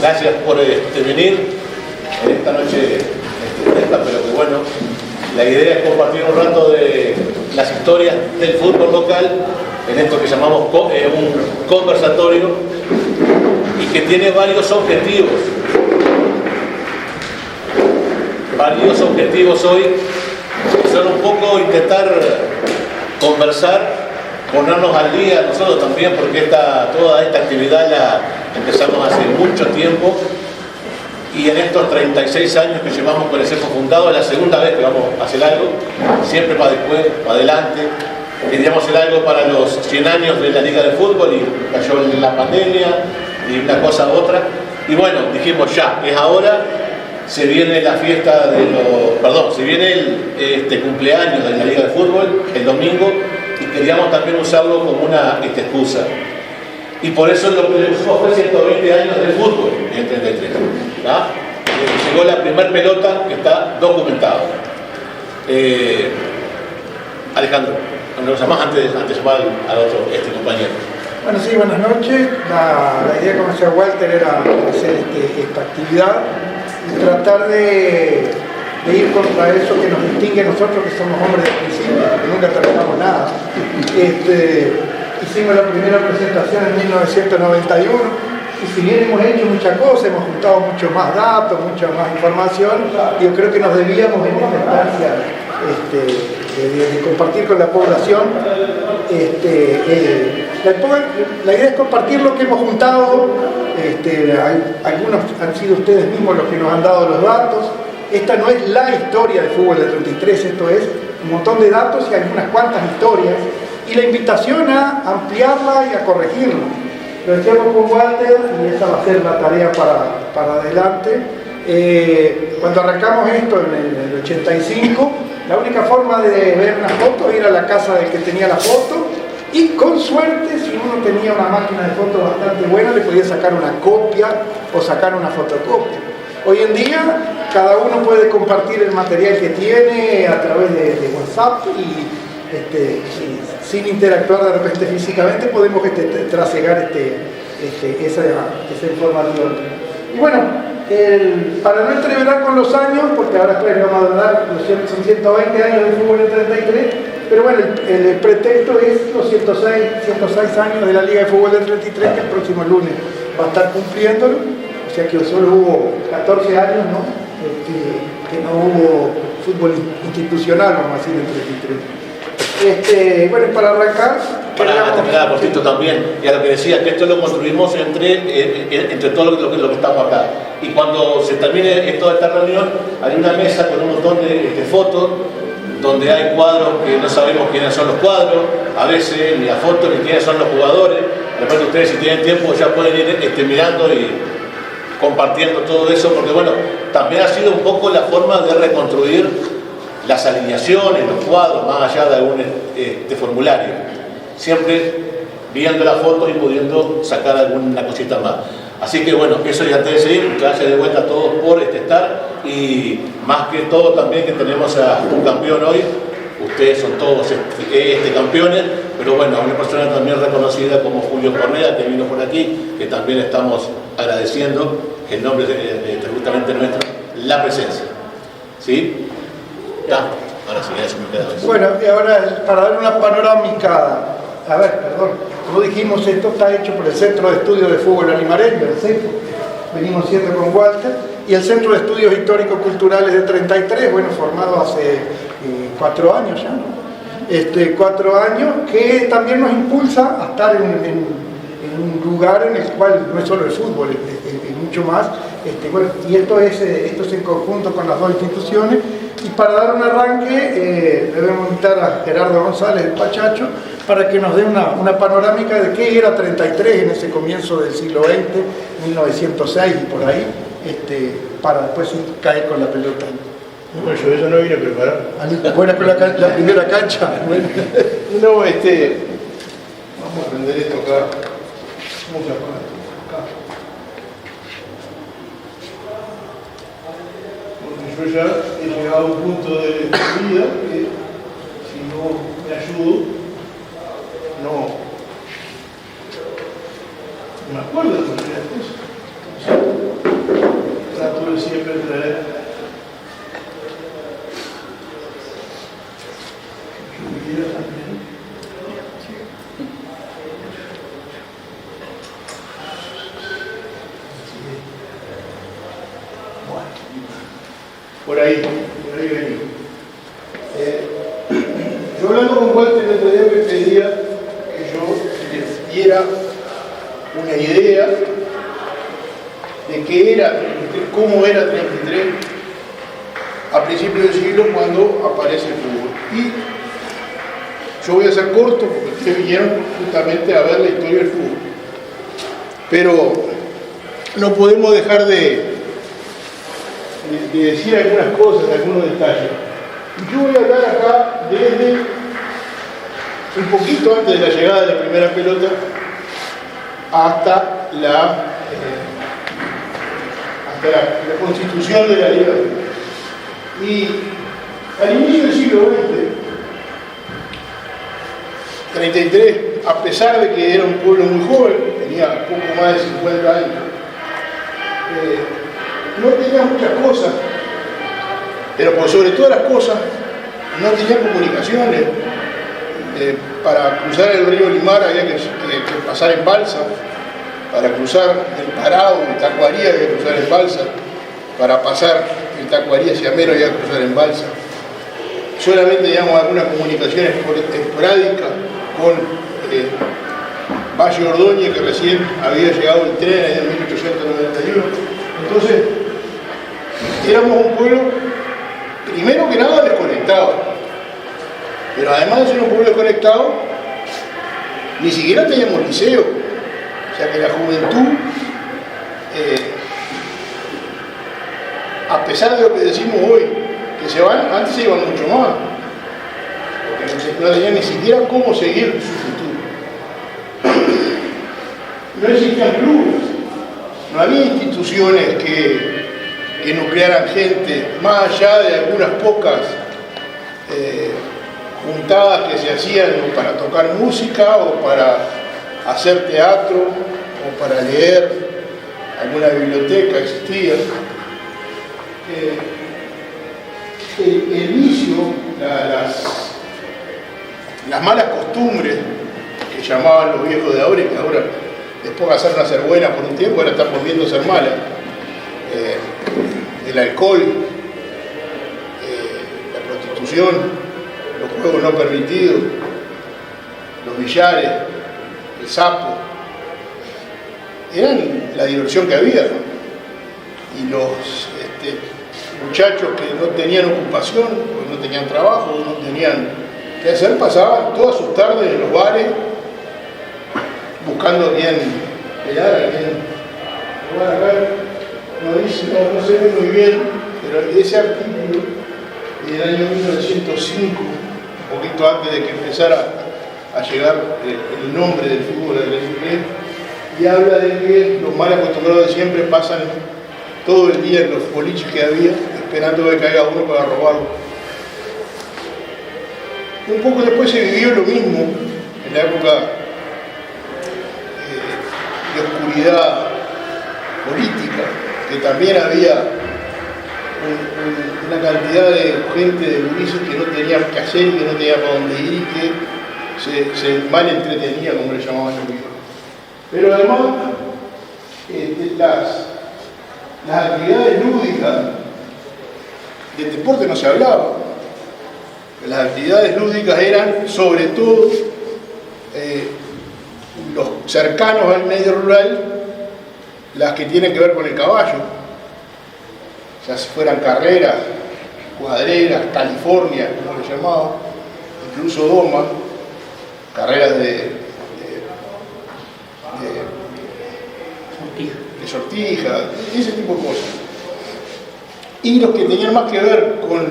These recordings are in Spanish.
Gracias por venir en esta noche fresca, pero que bueno, la idea es compartir un rato de las historias del fútbol local en esto que llamamos un conversatorio y que tiene varios objetivos. Varios objetivos hoy son un poco intentar conversar, ponernos al día nosotros también, porque toda esta actividad la empezamos hace mucho tiempo y en estos 36 años que llevamos con el CEFO fundado es la segunda vez que vamos a hacer algo, siempre para después, para adelante. Queríamos hacer algo para los 100 años de la Liga de Fútbol y cayó la pandemia y una cosa u otra. Y bueno, dijimos ya, es ahora, se viene la fiesta de se viene el cumpleaños de la Liga de Fútbol, el domingo, y queríamos también usarlo como una excusa. Y por eso lo que le usamos fue 120 años de fútbol en el 33. Llegó la primera pelota que está documentada. Alejandro, una cosa más antes de llamar al otro compañero. Bueno, sí, buenas noches. La idea, como decía Walter, era hacer esta actividad y tratar de ir contra eso que nos distingue a nosotros, que somos hombres de principio, que nunca terminamos nada. Hicimos la primera presentación en 1991 y si bien hemos hecho muchas cosas, hemos juntado mucho más datos, mucha más información, yo creo que nos debíamos en esta instancia de compartir con la población. La idea es compartir lo que hemos juntado. Algunos han sido ustedes mismos los que nos han dado los datos. Esta no es la historia del fútbol del 33, esto es un montón de datos y algunas cuantas historias. Y la invitación a ampliarla y a corregirla. Lo decíamos con Walter, y esa va a ser la tarea para adelante. Cuando arrancamos esto en el 85, la única forma de ver una foto era la casa del que tenía la foto, y con suerte, si uno tenía una máquina de fotos bastante buena, le podía sacar una copia o sacar una fotocopia. Hoy en día, cada uno puede compartir el material que tiene a través de WhatsApp y sin interactuar de repente físicamente podemos trasegar esa información. Y bueno, para no entreverar con los años, porque ahora después vamos a hablar, son 120 años de fútbol en 33, pero bueno, el pretexto es los 106 años de la Liga de Fútbol del 33, que el próximo lunes va a estar cumpliéndolo, o sea que solo hubo 14 años, ¿no? Que no hubo fútbol institucional, vamos a decir, en 33. Bueno, para arrancar... Para terminar, Portito, también, y a lo que decía, que esto lo construimos entre todos los que estamos acá. Y cuando se termine toda esta reunión, hay una mesa con un montón de fotos, donde hay cuadros que no sabemos quiénes son los cuadros, a veces ni las fotos ni quiénes son los jugadores. Después ustedes, si tienen tiempo, ya pueden ir mirando y compartiendo todo eso, porque bueno, también ha sido un poco la forma de reconstruir las alineaciones, los cuadros, más allá de algún formulario. Siempre viendo las fotos y pudiendo sacar alguna cosita más. Así que bueno, eso ya antes de seguir, gracias de vuelta a todos por estar y más que todo también que tenemos a un campeón hoy. Ustedes son todos campeones, pero bueno, una persona también reconocida como Julio Correa, que vino por aquí, que también estamos agradeciendo en nombre justamente nuestro, la presencia. ¿Sí? Ya, ahora sí, eso me queda. Bueno, y ahora para dar una panorámica, como dijimos, esto está hecho por el Centro de Estudios de Fútbol Alimareño, el CEFO, venimos siendo con Walter, y el Centro de Estudios Histórico-Culturales de 33, bueno, formado hace 4 años ya, ¿no? 4 años, que también nos impulsa a estar en un lugar en el cual no es solo el fútbol, es mucho más, bueno, y esto es en conjunto con las dos instituciones. Y para dar un arranque, debemos invitar a Gerardo González, el Pachacho, para que nos dé una panorámica de qué era 33 en ese comienzo del siglo XX, 1906 y por ahí, para después caer con la pelota. Bueno, yo eso no vine a preparar. Buena con la primera cancha. No, vamos a aprender esto acá. Vamos a poner acá. Porque yo ya he llegado a un punto de mi vida que si no me ayudo, no me acuerdo de las cosas. por ahí venía. Yo hablando con Walter el otro día me pedía que yo les diera una idea de qué era, cómo era 33 a principios del siglo cuando aparece el fútbol. Y yo voy a ser corto porque ustedes vinieron justamente a ver la historia del fútbol. Pero no podemos dejar de decir algunas cosas, algunos detalles. Y yo voy a hablar acá desde un poquito antes de la llegada de la primera pelota hasta la constitución de la Liga. Y al inicio del siglo XX, 33, a pesar de que era un pueblo muy joven, tenía poco más de 50 años, no tenía muchas cosas, pero por sobre todas las cosas, no tenía comunicaciones. Para cruzar el río Limar había que pasar en balsa, para cruzar el Parao, el Tacuarí había que cruzar en balsa, para pasar el Tacuarí hacia Mero había que cruzar en balsa. Solamente teníamos alguna comunicación esporádica con Valle Ordóñez, que recién había llegado el tren en 1891. Entonces, éramos un pueblo, primero que nada, desconectado. Pero además de ser un pueblo desconectado, ni siquiera teníamos liceo. O sea que la juventud, a pesar de lo que decimos hoy, que se van, antes se iban mucho más. Porque no tenían ni siquiera cómo seguir su futuro. No existían clubes, no había instituciones que nuclearan gente, más allá de algunas pocas juntadas que se hacían para tocar música o para hacer teatro o para leer, alguna biblioteca existía. El vicio, las malas costumbres que llamaban los viejos de ahora y que ahora después pasaron a ser buenas por un tiempo, ahora están volviendo a ser malas. El alcohol, la prostitución, los juegos no permitidos, los billares, el sapo, eran la diversión que había, ¿no? Y los muchachos que no tenían ocupación, porque no tenían trabajo, no tenían qué hacer, pasaban todas sus tardes en los bares buscando a quién pegar, a quién jugar acá. No se ve muy bien, pero ese artículo del año 1905, un poquito antes de que empezara a llegar el nombre del fútbol del inglés, y habla de que los mal acostumbrados de siempre pasan todo el día en los boliches que había, esperando que caiga uno para robarlo. Un poco después se vivió lo mismo, en la época de oscuridad política, que también había una cantidad de gente de gurises que no tenían que hacer y que no tenían para dónde ir y que se mal entretenía, como le llamaban los viejos. Pero además, las actividades lúdicas del deporte no se hablaba. Las actividades lúdicas eran, sobre todo, los cercanos al medio rural, las que tienen que ver con el caballo, ya si fueran carreras, cuadreras, California, como le llamaban, incluso doma, carreras de sortija, ese tipo de cosas. Y los que tenían más que ver con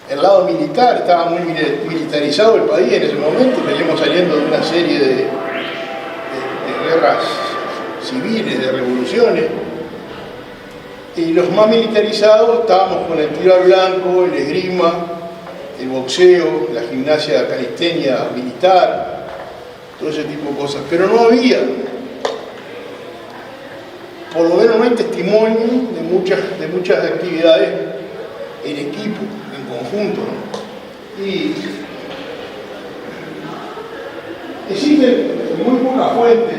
el lado militar, estaba muy militarizado el país en ese momento, veníamos saliendo de una serie de guerras civiles, de revoluciones, y los más militarizados estábamos con el tiro al blanco, el esgrima, el boxeo, la gimnasia calistenia militar, todo ese tipo de cosas, pero no había, por lo menos no hay testimonio de muchas actividades en equipo, en conjunto, ¿no? Y existen muy pocas fuentes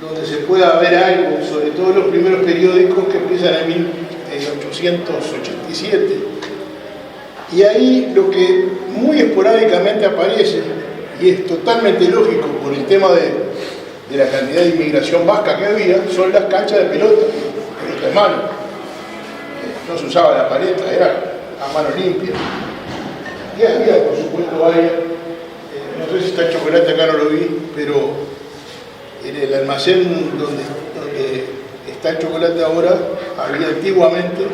donde se pueda ver algo, sobre todo los primeros periódicos que empiezan 1887. Y ahí lo que muy esporádicamente aparece, y es totalmente lógico por el tema de la cantidad de inmigración vasca que había, son las canchas de pelota de mano. No se usaba la paleta, era a mano limpia. Y había, por supuesto, varias. No sé si está el chocolate, acá no lo vi, pero en el almacén donde está el chocolate ahora, antiguamente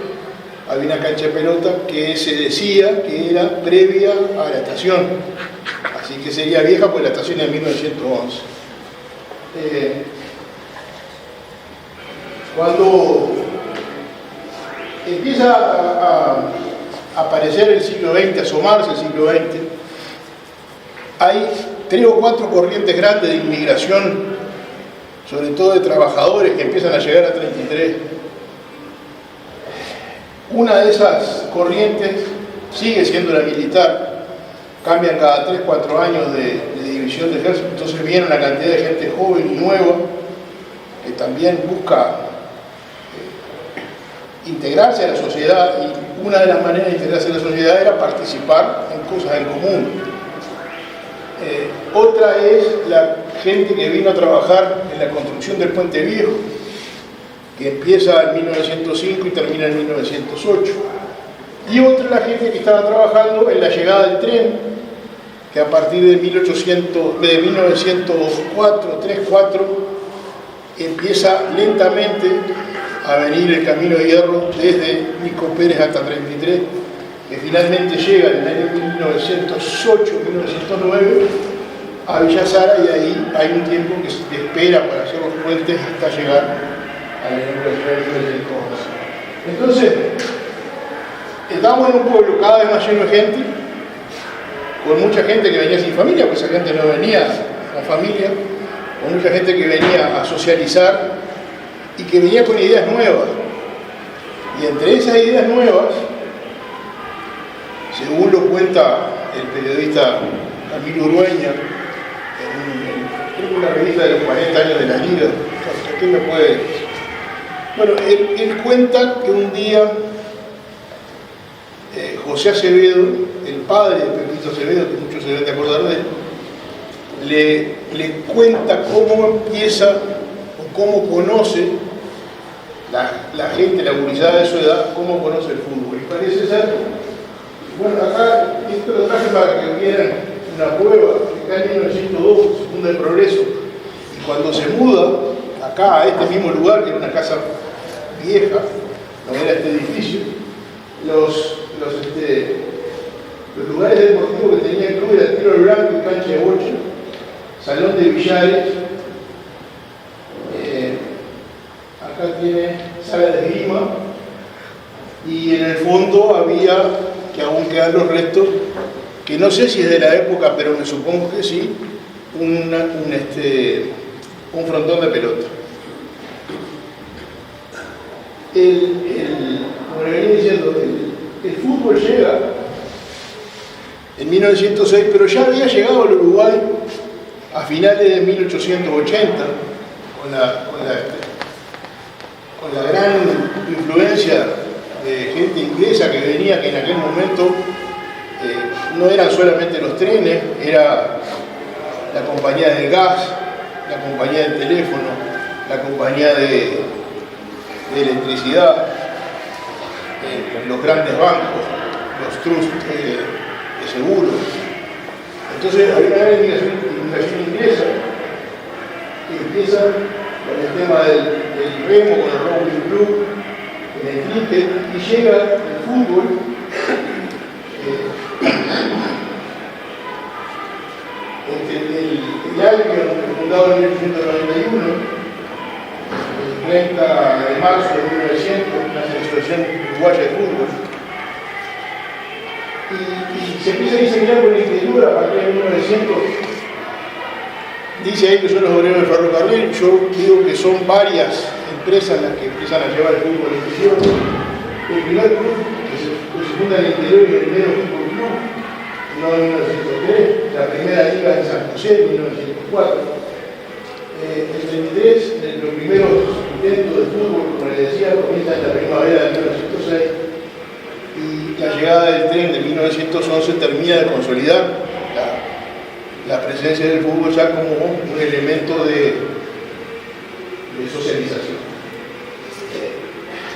había una cancha de pelota que se decía que era previa a la estación, así que sería vieja porque la estación es de 1911. Cuando empieza a aparecer el siglo XX, a asomarse el siglo XX, hay 3 o 4 corrientes grandes de inmigración, sobre todo de trabajadores que empiezan a llegar a 33. Una de esas corrientes sigue siendo la militar, cambian cada 3 o 4 años de división de ejército, entonces viene una cantidad de gente joven y nueva que también busca integrarse a la sociedad, y una de las maneras de integrarse a la sociedad era participar en cosas en común. Otra es la gente que vino a trabajar en la construcción del Puente Viejo, que empieza en 1905 y termina en 1908. Y otra es la gente que estaba trabajando en la llegada del tren, que a partir de 1904, 3-4, empieza lentamente a venir el Camino de Hierro desde Nico Pérez hasta 33, que finalmente llega en el año 1908-1909 a Villa Sara, y ahí hay un tiempo que se espera para hacer los puentes hasta llegar a la inauguración del 1911. Entonces, estamos en un pueblo cada vez más lleno de gente, con mucha gente que venía sin familia, pues esa gente no venía con familia, con mucha gente que venía a socializar y que venía con ideas nuevas. Y entre esas ideas nuevas, según lo cuenta el periodista Camilo Urueña, en una revista de los 40 años de la Liga, ¿qué me puede...? Bueno, él cuenta que un día José Acevedo, el padre de Pepito Acevedo, que muchos se deben de acordar de él, le cuenta cómo empieza o cómo conoce la gente, la gurizada de su edad, cómo conoce el fútbol. Y parece ser, bueno, acá esto lo traje para que vieran una prueba, que acá en 1902 se funda el Progreso, y cuando se muda acá a este mismo lugar, que era una casa vieja, no era este edificio, los lugares deportivos que tenía el club era tiro al blanco y cancha de bocha, salón de billares, acá tiene sala de esgrima, y en el fondo había, que aún quedan los restos, que no sé si es de la época, pero me supongo que sí, un frontón de pelota. Como le venía diciendo, el fútbol llega en 1906, pero ya había llegado al Uruguay a finales de 1880 con la gran influencia de gente inglesa que venía, que en aquel momento no eran solamente los trenes, era la compañía del gas, la compañía del teléfono, la compañía de electricidad, los grandes bancos, los trusts de seguros. Entonces había una gran inmigración inglesa que empieza con el tema del remo, con el rowing club, en el cricket, y llega el fútbol. El Albion, fundado en 1891, el 30 de marzo de 1900, la Asociación Uruguaya de Fútbol, y se empieza a diseñar con la escritura a partir de 1900. Dice ahí que son los obreros del ferrocarril, yo digo que son varias empresas las que empiezan a llevar el fútbol en prisión. El primer club que se funda en el interior y el primero Fútbol Club, no en 1903, la primera liga en San José en 1904. El 33, los primeros intentos de fútbol, como les decía, comienzan en la primavera de 1903. 1911 termina de consolidar la presencia del fútbol ya como un elemento de socialización.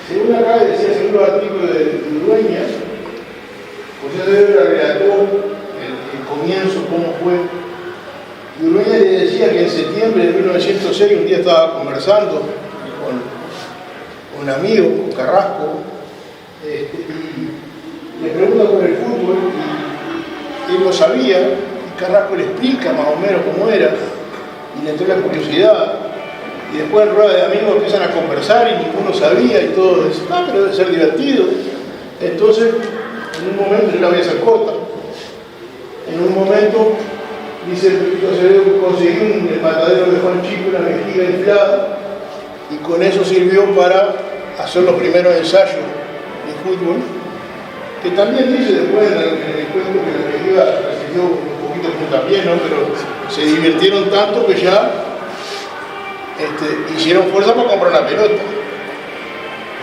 Según acá decía el segundo artículo de Dueñas, José Saavedra relató el comienzo, cómo fue. Y Dueñas le decía que en septiembre de 1906 un día estaba conversando con un amigo, con Carrasco, y le pregunta por el fútbol, y él lo sabía, y Carrasco le explica más o menos cómo era, y le entró la curiosidad. Y después en rueda de amigos empiezan a conversar y ninguno sabía y todo eso. Pero debe ser divertido. Entonces, en un momento, yo la voy a hacer corta, en un momento, dice Pepito Acevedo, conseguí el matadero de Juan Chico, una vejiga inflada, y con eso sirvió para hacer los primeros ensayos de fútbol, que también dice después en el cuento que la vejiga recibió un poquito como también, ¿no? Pero se divirtieron tanto que ya hicieron fuerza para comprar una pelota.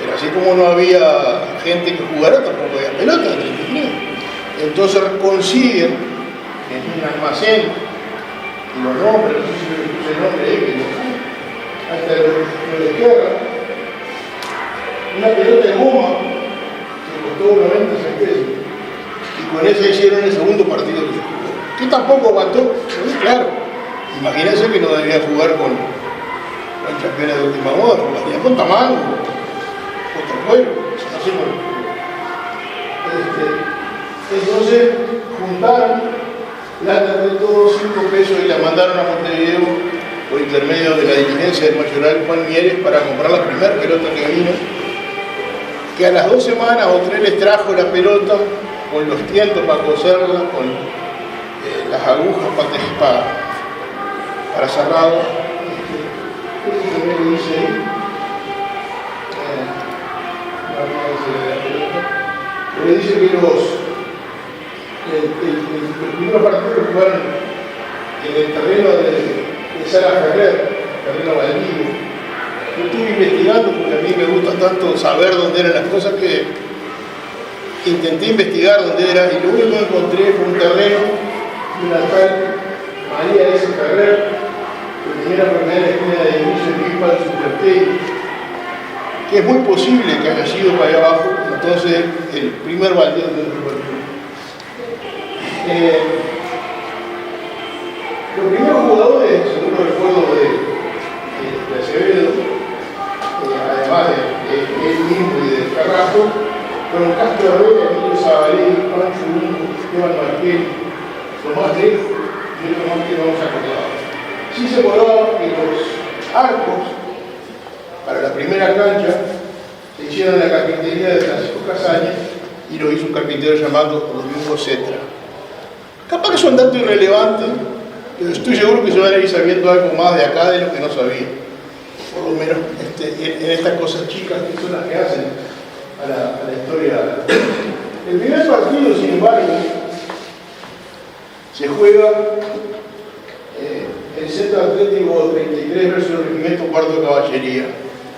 Pero así como no había gente que jugara, tampoco había pelota. Entonces consiguen en un almacén, y los nombres, no sé si le puse el nombre ahí, hasta lo de izquierda, una pelota de goma que costó 90 pesos. Y con esa hicieron el segundo partido que se jugó. Que tampoco aguantó, claro. Imagínense que no debía jugar con campeones de última moda, jugaría con Tamango, contra Pueblo, así no. Entonces juntaron plata de todos 5 pesos y la mandaron a Montevideo por intermedio de la diligencia del mayoral Juan Mieres para comprar la primera pelota que vino, que a las 2 semanas o 3 les trajo la pelota con los tientos para coserla, con las agujas para cerrado. Que dice ahí, le dice que el primer partido lo jugaron en el terreno de Sara Ferrer, terreno baldío. Yo estuve investigando porque a mí me gusta tanto saber dónde eran las cosas que intenté investigar dónde era, y lo único que encontré fue un terreno de una tal María S. Ferrer, que tenía la primera esquina de inicio de Pipa del Supertey, que es muy posible que haya sido para allá abajo. Entonces el primer baldío de nuestro partido. Los primeros jugadores, según los recuerdos de Acevedo, además de él mismo y de Carrasco, fueron Castro Herrera, Emilio Zabalé, Pancho Ungo, Esteban Marqués, Tomás Lejos y otros más que no vamos a acordar. Sí se acordaba que los arcos para la primera cancha se hicieron en la carpintería de Francisco Casaña y lo hizo un carpintero llamado Domingo Cetra. Capaz que es un dato irrelevante, pero estoy seguro que se van a ir sabiendo algo más de acá de lo que no sabía. Por lo menos en estas cosas chicas que son las que hacen a la historia. El primer partido, sin embargo, se juega el Centro Atlético 33 versus el Regimiento Cuarto de Caballería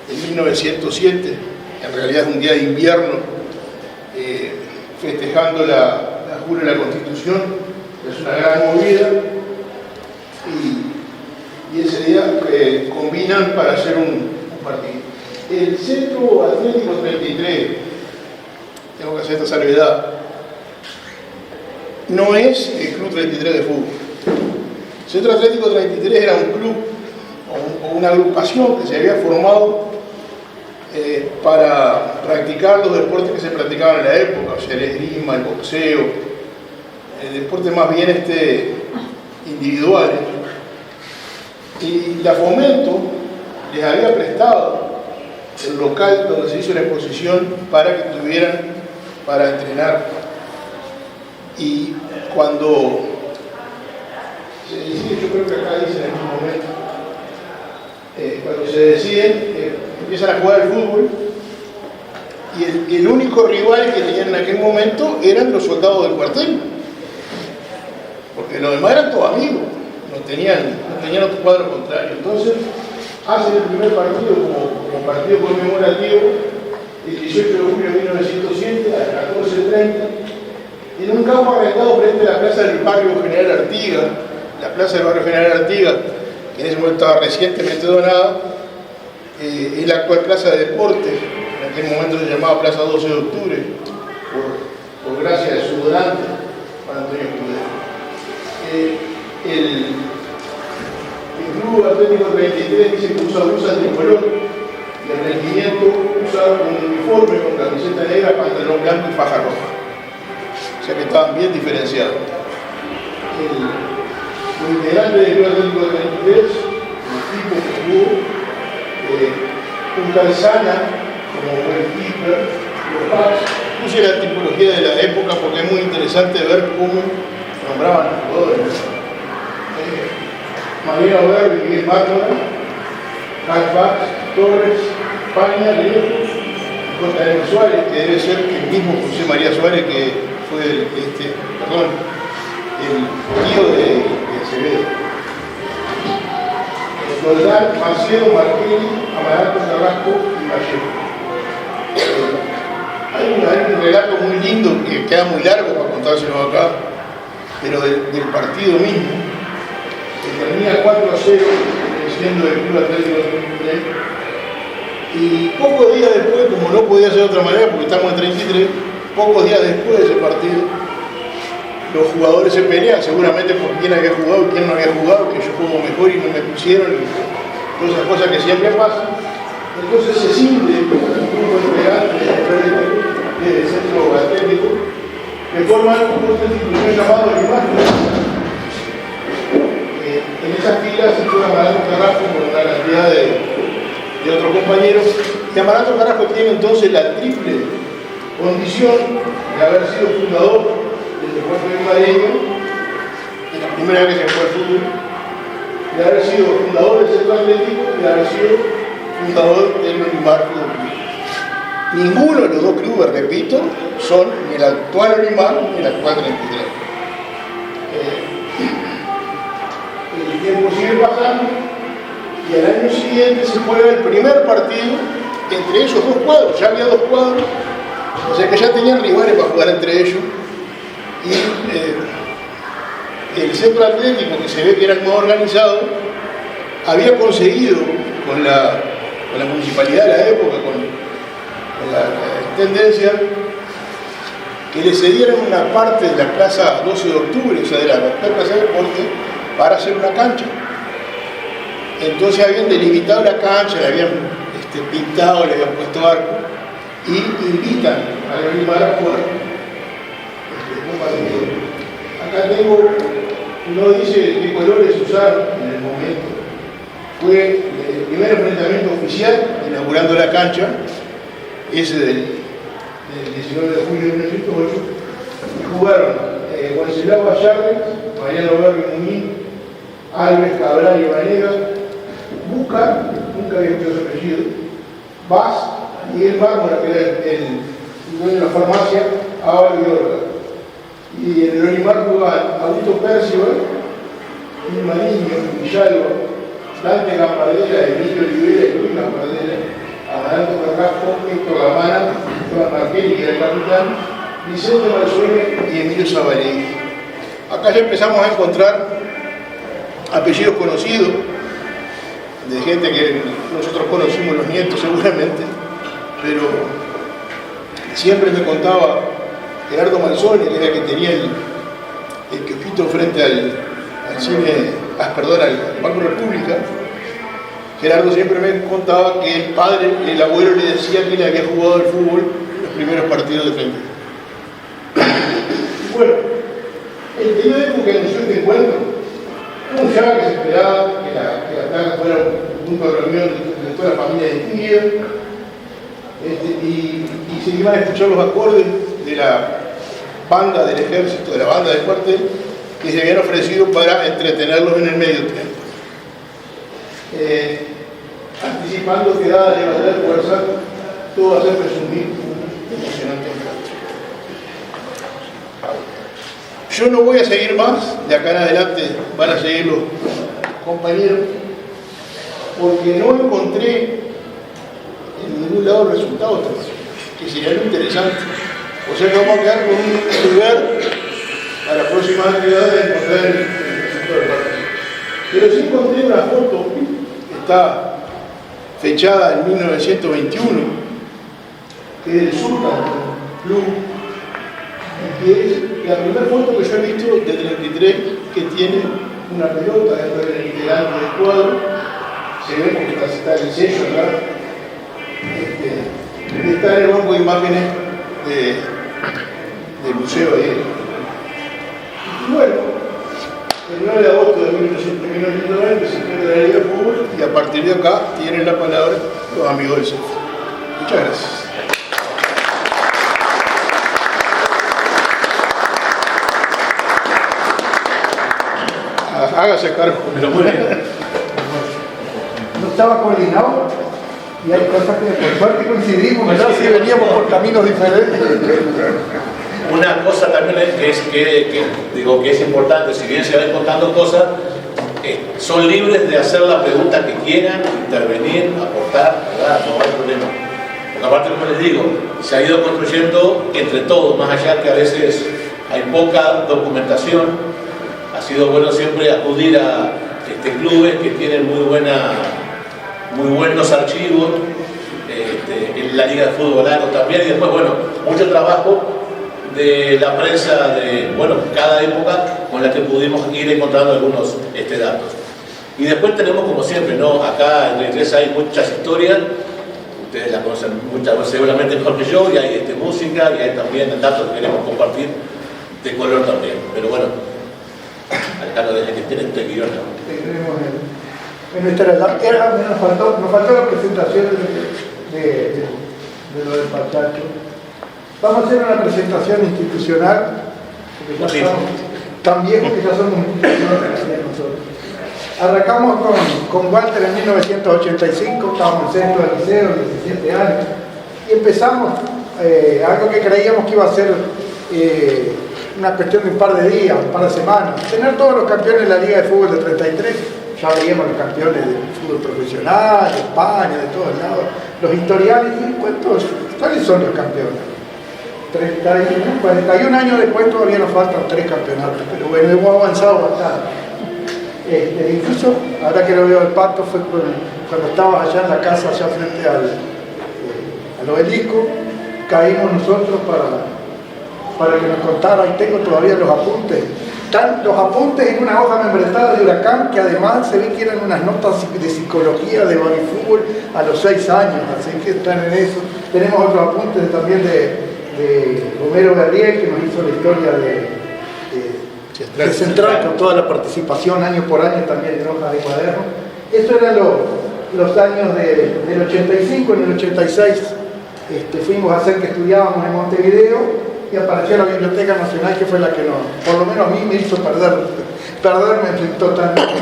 en 1907. En realidad es un día de invierno, festejando la jura de la Constitución. Es una gran movida y ese día combinan para hacer un partido. El Centro Atlético 33, tengo que hacer esta salvedad, no es el Club 33 de fútbol. El Centro Atlético 33 era un club o una agrupación que se había formado para practicar los deportes que se practicaban en la época, o sea, el esgrima, el boxeo, deportes más bien individuales. Y la Fomento les había prestado el local donde se hizo la exposición para que tuvieran para entrenar. Y cuando se decide, yo creo que acá dice en algún momento, cuando se deciden, empiezan a jugar al fútbol, y el único rival que tenían en aquel momento eran los soldados del cuartel, porque los demás eran todos amigos, no tenían otro cuadro contrario. Entonces hacen el primer partido como partido conmemorativo el 18 de julio de 1907 a las 14:30, en un campo arrendado frente a la plaza del barrio General Artigas, la plaza del barrio General Artigas, que en ese momento estaba recientemente donada, es la actual plaza de deportes, en aquel momento se llamaba Plaza 12 de Octubre, por gracia de su donante, Juan Antonio Escudero. El Club Atlético 33 dice que usa blusa tricolor y el rendimiento usa un uniforme con camiseta negra, pantalón blanco y faja roja. O sea que estaban bien diferenciados. Los integrantes del Club Atlético 33, el equipo que jugó, un Calzana como goalkeeper, los backs. Puse la tipología de la época porque es muy interesante ver cómo nombraban a los jugadores. Mariano Verde, Miguel Mármara, Calfax, Torres, España, Lejos, J.M. Suárez, que debe ser el mismo José María Suárez que fue el tío de Acevedo. Roldán, Macedo, Marquini, Amaranto, Carrasco y Vallejo. Hay un relato muy lindo que queda muy largo para contárselo acá, pero del partido mismo, que termina 4-0, siendo el Club Atlético 33, y pocos días después, como no podía ser de otra manera, porque estamos en 33, pocos días después de ese partido, los jugadores se pelean seguramente por quién había jugado y quién no había jugado, que yo juego mejor y no me pusieron, y todas esas cosas que siempre pasan. Entonces se cinde un grupo de integrantes del centro atlético que forman un institución llamado Limaje. En esas filas se fue Amaranto Carrasco con una cantidad de otros compañeros, y Amaranto Carrasco tiene entonces la triple condición de haber sido fundador del deporte limareño, de la primera vez que se fue al fútbol, de haber sido fundador del centro atlético y de haber sido fundador del Olimar Fútbol Club. Ninguno de los dos clubes, repito, son ni el actual Olimar ni el actual 33. El tiempo sigue pasando y al año siguiente se juega el primer partido entre esos dos cuadros. Ya había dos cuadros, o sea que ya tenían rivales para jugar entre ellos. Y el centro atlético, que se ve que era el más organizado, había conseguido con la municipalidad de la época, con la intendencia, que le cedieran una parte de la plaza 12 de octubre, o sea, de la plaza de deporte, para hacer una cancha. Entonces habían delimitado la cancha, le habían pintado, le habían puesto arco, y invitan a Olimar a jugar. Acá tengo, no dice qué colores usaron en el momento. Fue el primer enfrentamiento oficial, inaugurando la cancha, ese del 19 de julio de 1908. Jugaron Wenceslao Vallardes, Mariano Verde Muñiz, Alves, Cabral y Vanega, Buca, nunca había escuchado su apellido, Vaz, Miguel Mármara, que era el dueño de la farmacia, Álvaro y Orga. Y en el Olimar jugaban Augusto Percival, Irma Niño, Villalba, Dante Campardella, Emilio Olivera y Luis Campardella, Amaranto Carrasco, Héctor Lamana, Juan Marquelli, que era el capitán, Vicente Malsueña y Emilio Zabalegui. Acá ya empezamos a encontrar apellidos conocidos, de gente que nosotros conocimos, los nietos seguramente, pero siempre me contaba Gerardo Manzoni, que era el que tenía el kiosquito frente al cine, al Banco República. Gerardo siempre me contaba que el padre, el abuelo, le decía que le había jugado al fútbol en los primeros partidos de frente. Bueno, el periódico que anunció este encuentro anunciaba que se esperaba que la plaza fuera un punto de reunión de toda la familia distinguida, y se iban a escuchar los acordes de la banda del ejército, de la banda del cuartel, que se habían ofrecido para entretenerlos en el medio tiempo. Anticipando que dada la batalla de fuerza, todo va a ser presumir un emocionante encuentro. Yo no voy a seguir más, de acá en adelante van a seguir los compañeros, porque no encontré en ningún lado resultados que serían interesantes. O sea que vamos a quedar con un lugar a la próxima actividad de encontrar el sector del parque. Pero sí encontré una foto que está fechada en 1921, que es del Sultan Club, y que es la primera foto que yo he visto de 33 que tiene una pelota dentro del delante del cuadro. Se ve porque está el sello acá. Está en el banco de imágenes del museo ahí. Y bueno, el 9 de agosto de 1990 se crea la Liga de Fútbol y a partir de acá tienen la palabra los amigos del CEF. Muchas gracias. Hágase cargo. Pero muy bien. No estaba coordinado y hay cosas que por suerte coincidimos, ¿verdad? Si veníamos por caminos diferentes. Una cosa también que es importante, si bien se van contando cosas, son libres de hacer la pregunta que quieran, intervenir, aportar, ¿verdad? No hay problema. Porque aparte, como les digo, se ha ido construyendo entre todos, más allá que a veces hay poca documentación. Ha sido bueno siempre acudir a clubes que tienen muy buenos archivos, en la Liga de Fútbol Aro también, y después, bueno, mucho trabajo de la prensa de, cada época con la que pudimos ir encontrando algunos datos. Y después tenemos, como siempre, ¿no? Acá en 33 hay muchas historias, ustedes las conocen muchas, seguramente mejor que yo, y hay música, y hay también datos que queremos compartir de color también. Pero bueno, Alejandro, desde que tienen este guión, ¿no? En nuestra edad nos faltó la presentación de lo del Pachacho. Vamos a hacer una presentación institucional, porque ya estamos tan viejos que ya somos institucionales nosotros. Arrancamos con Walter en 1985, estábamos en centro del liceo, 17 años, y empezamos algo que creíamos que iba a ser una cuestión de un par de días, un par de semanas, tener todos los campeones de la Liga de Fútbol de 33, ya veíamos los campeones de fútbol profesional, de España, de todos lados, los historiales, y ¿cuáles son los campeones? 41 años después todavía nos faltan 3 campeonatos, pero bueno, hemos avanzado bastante. Incluso, ahora que lo veo el Pato, fue cuando estaba allá en la casa, allá frente al obelisco, caímos nosotros para que nos contara, y tengo todavía los apuntes. Están los apuntes en una hoja membretada de Huracán, que además se ve que eran unas notas de psicología de fútbol a los 6 años, así que están en eso. Tenemos otros apuntes también de Romero Berriel, que nos hizo la historia de Central, con toda la participación año por año también en hojas de cuaderno. Eso eran los años del 85. En el 86 fuimos a hacer que estudiábamos en Montevideo, y apareció la Biblioteca Nacional, que fue la que por lo menos a mí me hizo perderme totalmente.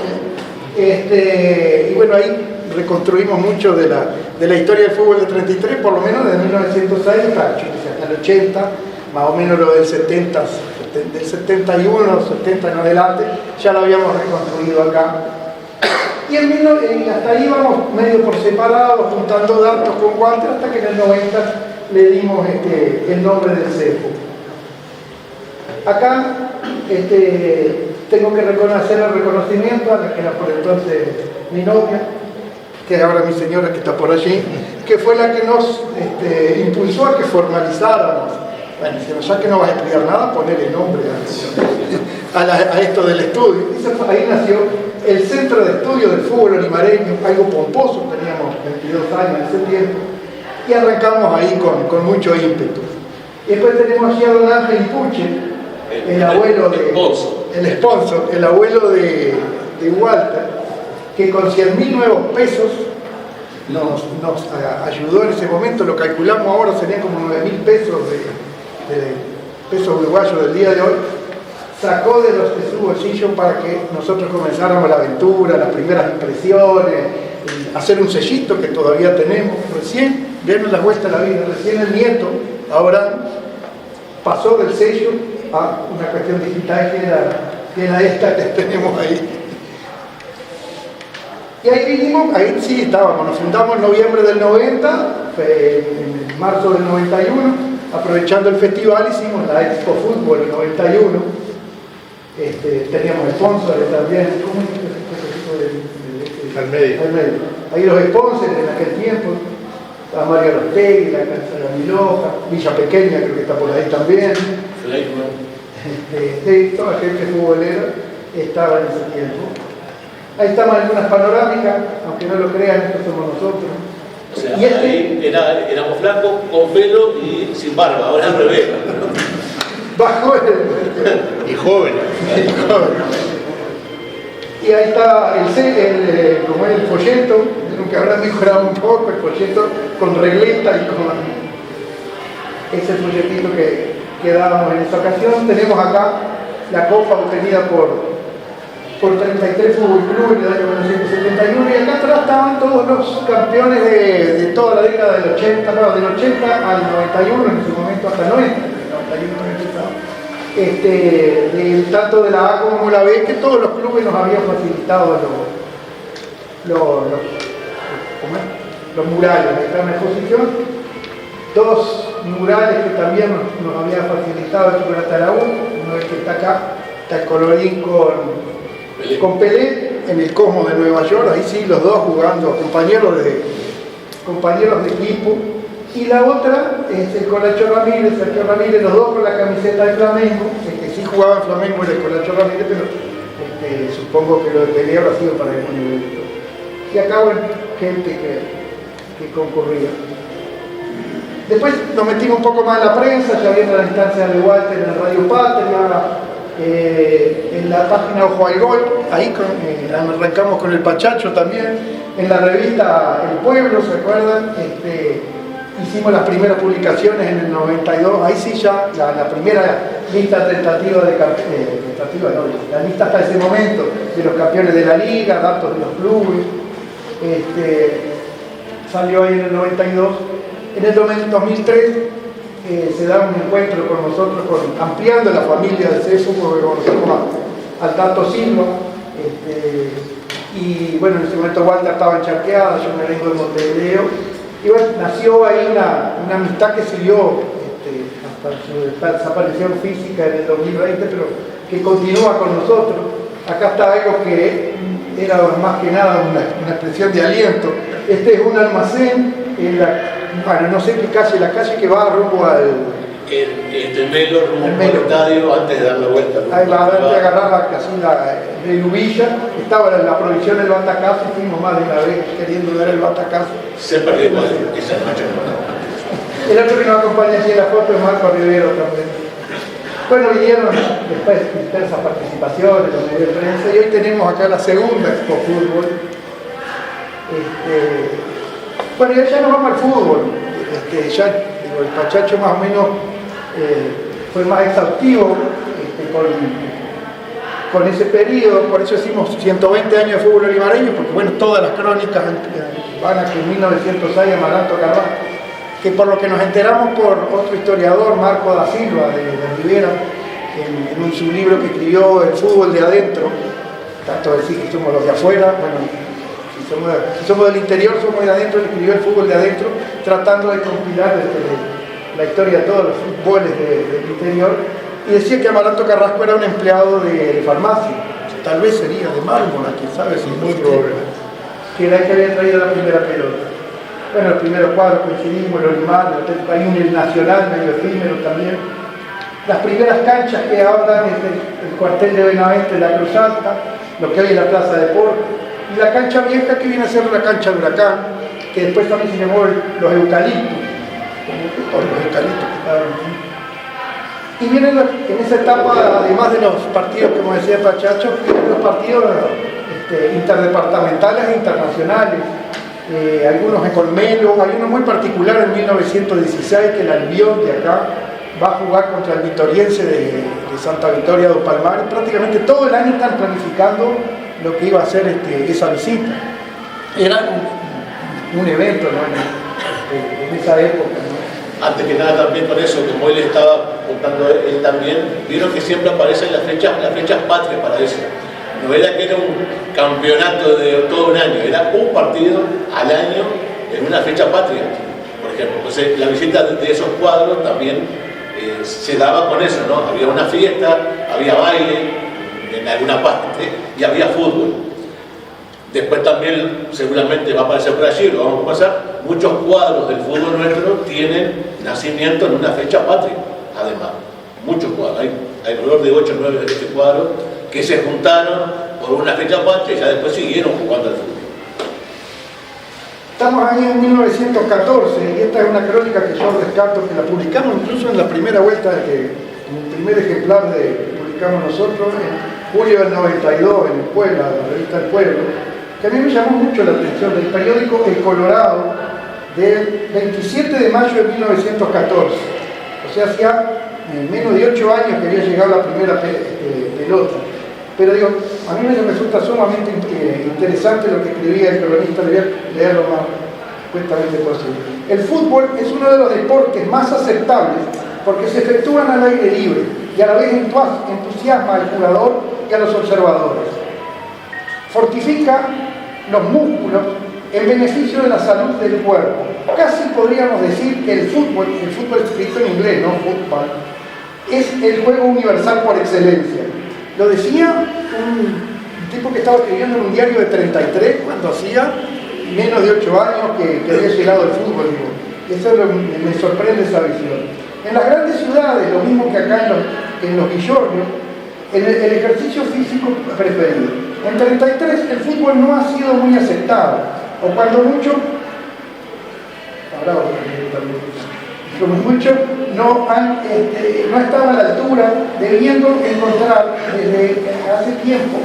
Y bueno, ahí reconstruimos mucho de la historia del fútbol de 33, por lo menos desde 1906 hasta el 80, más o menos lo del 70, del 71, 70 en adelante, ya lo habíamos reconstruido acá. Y hasta ahí íbamos medio por separado, juntando datos con Walter, hasta que en el 90 le dimos el nombre del CEFO. Acá tengo que hacer el reconocimiento a la que era por entonces mi novia, que es ahora mi señora que está por allí, que fue la que nos impulsó a que formalizáramos. Bueno, ya que no vas a estudiar nada, ponerle nombre a esto del estudio. Y ahí nació el Centro de Estudio del Fútbol Olimareño, algo pomposo, teníamos 22 años en ese tiempo, y arrancamos ahí con mucho ímpetu. Y después tenemos aquí a don Ángel Puche, el abuelo el abuelo de Walter, que con 100.000 nuevos pesos nos ayudó en ese momento. Lo calculamos ahora, serían como 9.000 pesos de pesos uruguayos del día de hoy. Sacó de su bolsillo para que nosotros comenzáramos la aventura, las primeras impresiones, hacer un sellito que todavía tenemos. Recién, vieron la vuelta a la vida, recién el nieto, ahora pasó del sello a una cuestión digital que era esta que tenemos ahí. Y ahí vinimos, ahí sí estábamos, nos fundamos en noviembre del 90, en marzo del 91, aprovechando el festival hicimos la Expo Fútbol 91, Teníamos sponsors también. ¿Cómo es Al medio. Ahí los sponsors en aquel tiempo. La María Rostegui, la Casa de la Miloja, Villa Pequeña creo que está por ahí también. Sí, toda la gente futbolera estaba en ese tiempo. Ahí estamos en algunas panorámicas, aunque no lo crean, estos somos nosotros. O sea, ahí éramos flacos, con pelo y sin barba, ahora al revés. Bajo el... Y joven. Y ahí está como es el folleto, que habrá mejorado un poco el folleto con regleta y con ese folletito que dábamos en esta ocasión. Tenemos acá la copa obtenida por 33 Fútbol Club en el año 1971, y acá atrás estaban todos los campeones de toda la década del 80, bueno, del 80 al 91, en ese momento hasta 90, tanto de la A como la B, que todos los clubes nos habían facilitado los murales. Ahí está en exposición, dos murales que también nos había facilitado el Chocolate Araújo. Uno es que está acá, está el colorín con Pelé en el Cosmo de Nueva York, ahí sí los dos jugando, compañeros de equipo. Y la otra es el Colacho Ramírez, Sergio Ramírez, los dos con la camiseta de Flamengo, el que sí jugaba en Flamengo era el Colacho Ramírez, pero supongo que lo de Pelé habrá sido para el evento. Y acá, bueno, gente que concurría. Después nos metimos un poco más en la prensa, ya viendo la instancia de Walter en Radio Patria, en la página Ojo al Gol, ahí arrancamos con el Pachacho también, en la revista El Pueblo, ¿se acuerdan? Hicimos las primeras publicaciones en el 92, ahí sí ya la primera lista tentativa la lista hasta ese momento de los campeones de la liga, datos de los clubes, salió ahí en el 92. En el 2003 se da un encuentro con nosotros, ampliando la familia de CESU, porque conocemos al Tato Silva, y bueno, en ese momento Walter estaba en Charqueada, yo me vengo de Montevideo, y bueno, nació ahí una amistad que siguió hasta su desaparición física en el 2020, pero que continúa con nosotros. Acá está algo que era más que nada una expresión de aliento. Este es un almacén bueno, no sé qué calle, la calle que va rumbo al... El Melo, rumbo al estadio, antes de dar la vuelta. Ahí va, antes de agarrar la casilla de Lubilla, estaba la provisión del batacazo, y fuimos más de una vez queriendo dar el batacazo. Se perdió esa noche. El otro que nos acompaña aquí en la foto es Marco Rivero también. Bueno, vinieron después dispersas participaciones, los medios de prensa, y hoy tenemos acá la segunda Expo Fútbol. Bueno, y ya nos vamos al fútbol. El Pachacho más o menos fue más exhaustivo con ese periodo, por eso decimos 120 años de fútbol olivareño, porque bueno, todas las crónicas van a que en 1906 Amaranto Carvajal, que por lo que nos enteramos por otro historiador, Marco da Silva de Rivera, en su libro que escribió El fútbol de adentro, tanto decir que somos los de afuera, bueno, si somos del interior, somos de adentro, escribió El fútbol de adentro, tratando de compilar la historia de todos los fútboles del interior, y decía que Amaranto Carrasco era un empleado de farmacia, tal vez sería de Mármora, quién sabe, si muy probable, que era el que había traído la primera pelota. Bueno, los primeros cuadros coincidimos, el Olimar, hay el Nacional, medio efímero también. Las primeras canchas que hablan es el cuartel de Benavente, la Cruz Alta, lo que hay en la Plaza de Deportes, y la cancha vieja que viene a ser la cancha de Huracán, que después también se llamó los Eucaliptos, los eucaliptos que estaban aquí. Y vienen en esa etapa, además de los partidos, como decía Pachacho, vienen los partidos interdepartamentales e internacionales. Algunos en Colmelo, hay uno muy particular en 1916 que el Albión de acá va a jugar contra el Vitoriense de Santa Victoria do Palmar, y prácticamente todo el año están planificando lo que iba a ser esa visita. Era un evento, ¿no? en esa época, ¿no? Antes que nada también con eso, como él estaba contando él también, vieron que siempre aparecen las fechas patrias para eso. No era que era un campeonato de todo un año, era un partido al año en una fecha patria, por ejemplo. Entonces la visita de esos cuadros también se daba con eso, ¿no? Había una fiesta, había baile, en alguna parte, y había fútbol. Después también, seguramente va a aparecer por allí, lo vamos a pasar, muchos cuadros del fútbol nuestro tienen nacimiento en una fecha patria, además. Muchos cuadros, hay alrededor de 8 o 9 de estos cuadros que se juntaron por una fecha patria y ya después siguieron jugando al fútbol. Estamos ahí en 1914 y esta es una crónica que yo rescato, que la publicamos incluso en la primera vuelta, en el primer ejemplar que publicamos nosotros, en julio del 92, en el Puebla, la revista El Pueblo, que a mí me llamó mucho la atención, del periódico El Colorado, del 27 de mayo de 1914. O sea, hacía menos de 8 años que había llegado la primera pelota. Pero digo, a mí me resulta sumamente interesante lo que escribía el cronista, le voy a leer lo más cuentamente posible. El fútbol es uno de los deportes más aceptables porque se efectúan al aire libre y a la vez entusiasma al jugador y a los observadores. Fortifica los músculos en beneficio de la salud del cuerpo. Casi podríamos decir que el fútbol escrito en inglés, no fútbol, es el juego universal por excelencia. Lo decía un tipo que estaba escribiendo en un diario de 33 cuando hacía menos de 8 años que había llegado el fútbol. Digo. Eso me sorprende esa visión. En las grandes ciudades, lo mismo que acá en los villorrios, el ejercicio físico preferido. En 33 el fútbol no ha sido muy aceptado, o cuando mucho, como mucho no estaba a la altura, debiendo encontrar desde hace tiempo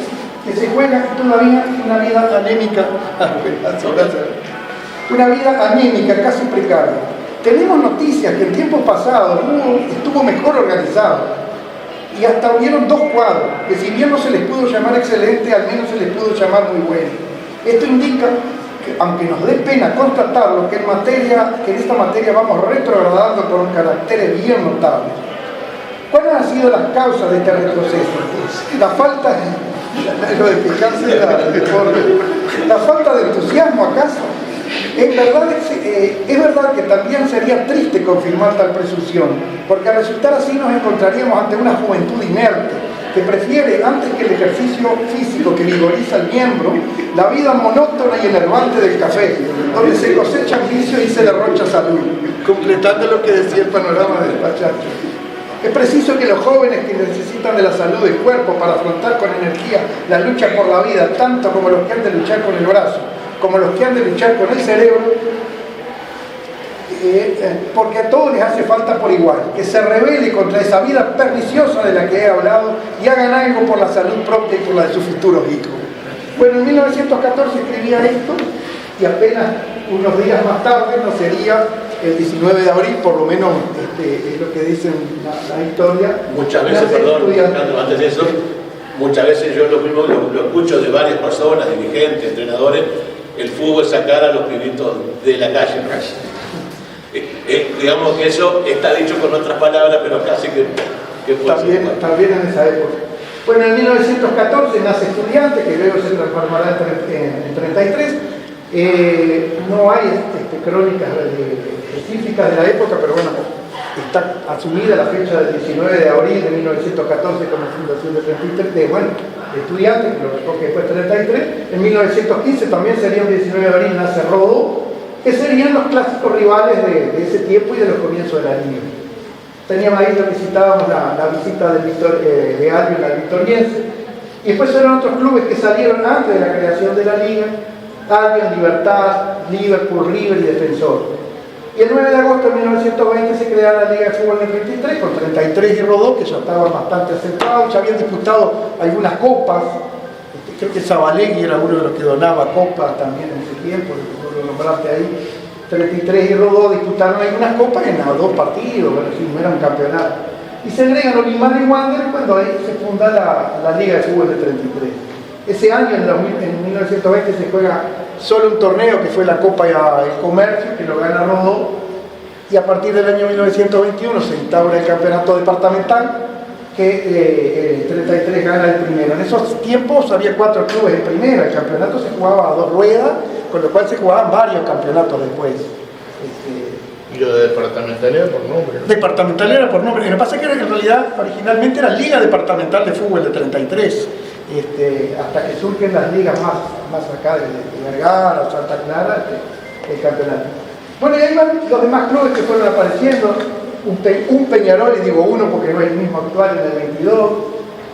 que se juega todavía una vida anémica, casi precaria. Tenemos noticias que en tiempos pasados estuvo mejor organizado y hasta hubieron 2 cuadros, que si bien no se les pudo llamar excelente, al menos se les pudo llamar muy bueno. Esto indica que, aunque nos dé pena constatarlo, que en esta materia vamos retrogradando con caracteres bien notables. ¿Cuáles han sido las causas de este retroceso? La falta de entusiasmo, ¿acaso? Es verdad que también sería triste confirmar tal presunción, porque al resultar así nos encontraríamos ante una juventud inerte, que prefiere, antes que el ejercicio físico que vigoriza el miembro, la vida monótona y enervante del café, donde se cosechan vicios y se derrocha salud, completando lo que decía el panorama del Pachacho. Es preciso que los jóvenes que necesitan de la salud del cuerpo para afrontar con energía la lucha por la vida, tanto como los que han de luchar con el brazo, como los que han de luchar con el cerebro, porque a todos les hace falta por igual, que se rebele contra esa vida perniciosa de la que he hablado y hagan algo por la salud propia y por la de sus futuros hijos. Bueno, en 1914 escribía esto y apenas unos días más tarde, no sería el 19 de abril, por lo menos es lo que dicen la historia. Muchas veces, antes de eso, muchas veces yo lo mismo lo escucho de varias personas, dirigentes, entrenadores, el fútbol es sacar a los pibitos de la calle. Digamos que eso está dicho con otras palabras, pero casi que también en esa época. Bueno, en 1914 nace Estudiantes, que luego se transformará en 33. No hay crónicas específicas de la época, pero bueno, está asumida la fecha del 19 de abril de 1914 como fundación de Estudiantes, que lo recoge después 33. En 1915 también sería un 19 de abril, nace Rodó, que serían los clásicos rivales de ese tiempo y de los comienzos de la liga. Teníamos ahí lo que citábamos, la visita de Albion al Victoriense, y después eran otros clubes que salieron antes de la creación de la liga: Albion, Libertad, Liverpool, River y Defensor. Y el 9 de agosto de 1920 se crea la Liga de Fútbol del 33, con 33 y Rodó, que ya estaban bastante acentuados, ya habían disputado algunas copas. Creo que Zabalegui era uno de los que donaba copas también en ese tiempo, lo nombraste ahí. 33 y Rodó disputaron algunas copas en los 2 partidos, bueno, sí, no era un campeonato. Y se agregan Olimar y Wander cuando ahí se funda la Liga de Fútbol del 33. Ese año, en 1920, se juega solo un torneo que fue la Copa del Comercio, que lo gana Rodó, y a partir del año 1921 se instaura el campeonato departamental, que el 33 gana el primero. En esos tiempos había 4 clubes en primera, el campeonato se jugaba a 2 ruedas, con lo cual se jugaban varios campeonatos después. Y lo de departamentalidad por nombre, ¿no? Departamental era por nombre. Lo que pasa es que en realidad originalmente era Liga Departamental de Fútbol de 33, hasta que surgen las ligas más acá de Vergara o Santa Clara, el campeonato. Bueno, y ahí van los demás clubes que fueron apareciendo, un Peñarol, y digo uno porque no es el mismo actual, en el 22,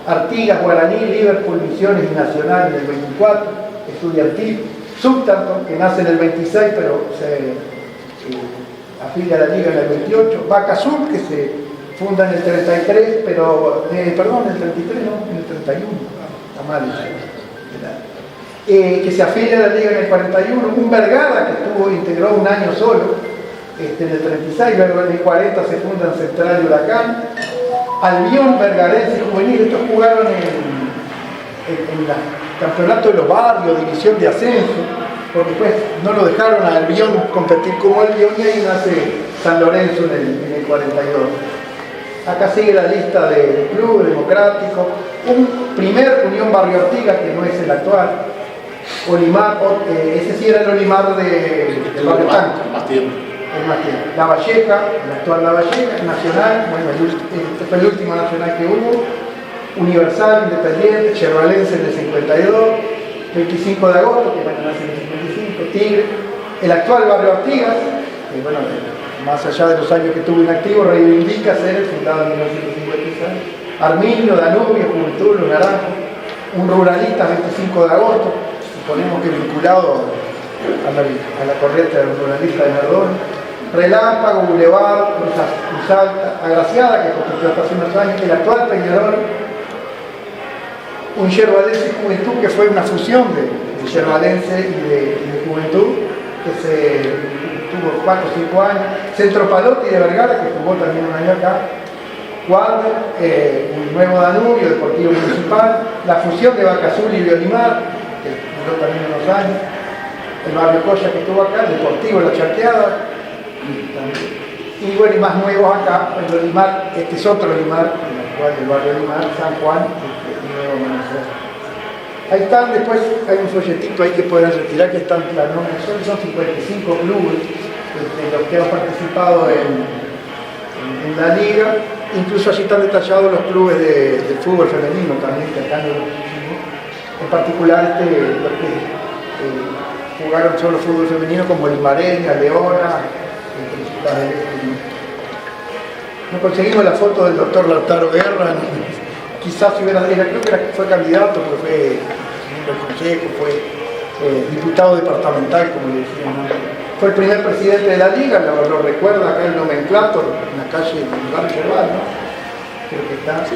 Artigas, Guaraní, Liverpool, Misiones y Nacional en el 24, Estudiantil, Southampton, que nace en el 26 pero se afilia a la liga en el 28, Vaca Azul, que se funda en el 33, pero, perdón, en el 33 no, en el 31, está mal que se afilia a la liga en el 41, un Vergara que integró un año solo, en el 36, luego en el 40 se funda en Central y Huracán, Albión Vergarense Juvenil, estos jugaron en el campeonato de los barrios, división de ascenso, porque después no lo dejaron a Albión competir como Albión y ahí nace San Lorenzo en el 42. Acá sigue la lista de club democrático, un primer Unión Barrio Artigas, que no es el actual, Olimar, ese sí era el Olimar de Barrio Tanco. Más tiempo. La Valleja, el actual La Valleja, Nacional, bueno, este fue el último Nacional que hubo, Universal, Independiente, Chervalense en el 52, 25 de agosto, que bueno, nace en el 55, Tigre, el actual Barrio Artigas, que bueno, más allá de los años que estuvo inactivo, reivindica ser fundado en 1956, Arminio, Danubio, Juventud, Los Naranjos, un Ruralista, 25 de agosto, suponemos que vinculado a la corriente del Ruralista de Nardone, Relámpago, Boulevard, Cruz Alta, Agraciada, que compitió hasta hace unos años, el actual Peñarol, un Yerbalense Juventud, que fue una fusión de Yerbalense y de Juventud, que se tuvo 4 o 5 años, Centro Palotti de Vergara, que jugó también un año acá, Guardia, un nuevo Danubio, Deportivo Municipal, la fusión de Vaca Azul y Olimar, que duró también unos años, el Barrio Coya que estuvo acá, el Deportivo La Charqueada, y bueno, y más nuevos acá, el Olimar, este es otro Olimar, el barrio Olimar, San Juan, Nuevo Amanecer. Ahí están, después hay un folletito ahí que pueden retirar, que están las nominaciones, son 55 clubes los que han participado en la liga, incluso allí están detallados los clubes de fútbol femenino también, que acá no lo hicimos. En particular los que jugaron solo fútbol femenino, como Limareña, Leona, no conseguimos la foto del doctor Lautaro Guerra, quizás si hubiera, creo que fue candidato, porque fue miembro del consejo, fue diputado departamental, como le decían, ¿no? Fue el primer presidente de la liga, lo recuerda acá el nomenclator, en la calle del barrio Cerval, ¿no? Creo que está. Sí.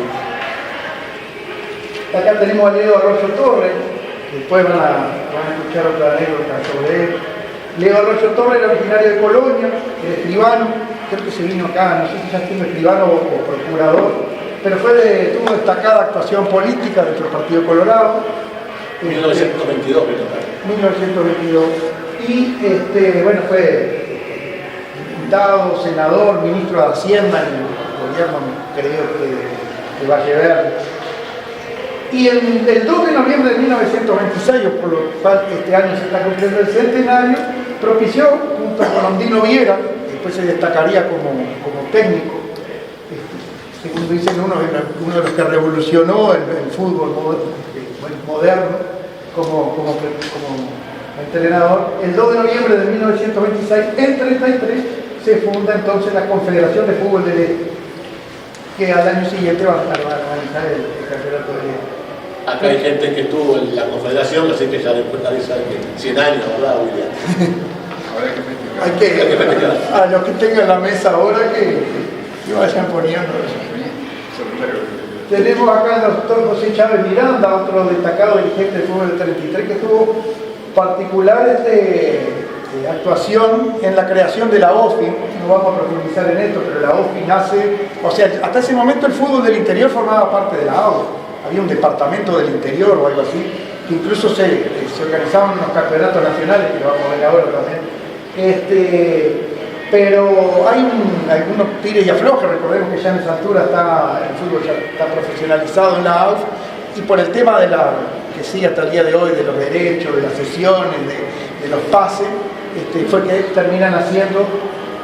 Acá tenemos a Leo Arroyo Torres, después van a escuchar otra anécdota sobre él. Leo Arroyo Torres era originario de Colonia, era escribano, creo que se vino acá, no sé si ya estuvo escribano o procurador, pero tuvo destacada actuación política dentro del Partido Colorado. 1922, 1922. Y bueno, fue diputado, senador, ministro de Hacienda en el gobierno, creo que Vallever. Y el 2 de noviembre de 1926, por lo cual este año se está cumpliendo el centenario, propició, junto con Ondino Viera, que después se destacaría como técnico, según dicen uno de los que revolucionó el fútbol moderno como entrenador. El 2 de noviembre de 1926, en 33, se funda entonces la Confederación de Fútbol del Este, que al año siguiente va a organizar el campeonato del Este. Acá hay gente que estuvo en la Confederación, así que ya le puede avisar que 100 años, ¿verdad, William? Hay que festejar. A los que tengan la mesa ahora que vayan poniendo eso. Tenemos acá al doctor José Chávez Miranda, otro destacado dirigente del fútbol del 33, que tuvo particulares actuación en la creación de la OFI. No vamos a profundizar en esto, pero la OFI nace, o sea, hasta ese momento el fútbol del interior formaba parte de la AUF. Había un departamento del interior o algo así, que incluso se organizaban unos campeonatos nacionales, que lo vamos a ver ahora también. Pero hay algunos tires y aflojes. Recordemos que ya en esa altura el fútbol ya está profesionalizado en la AUF, y por el tema que sigue hasta el día de hoy, de los derechos, de las sesiones, de los pases, fue que terminan haciendo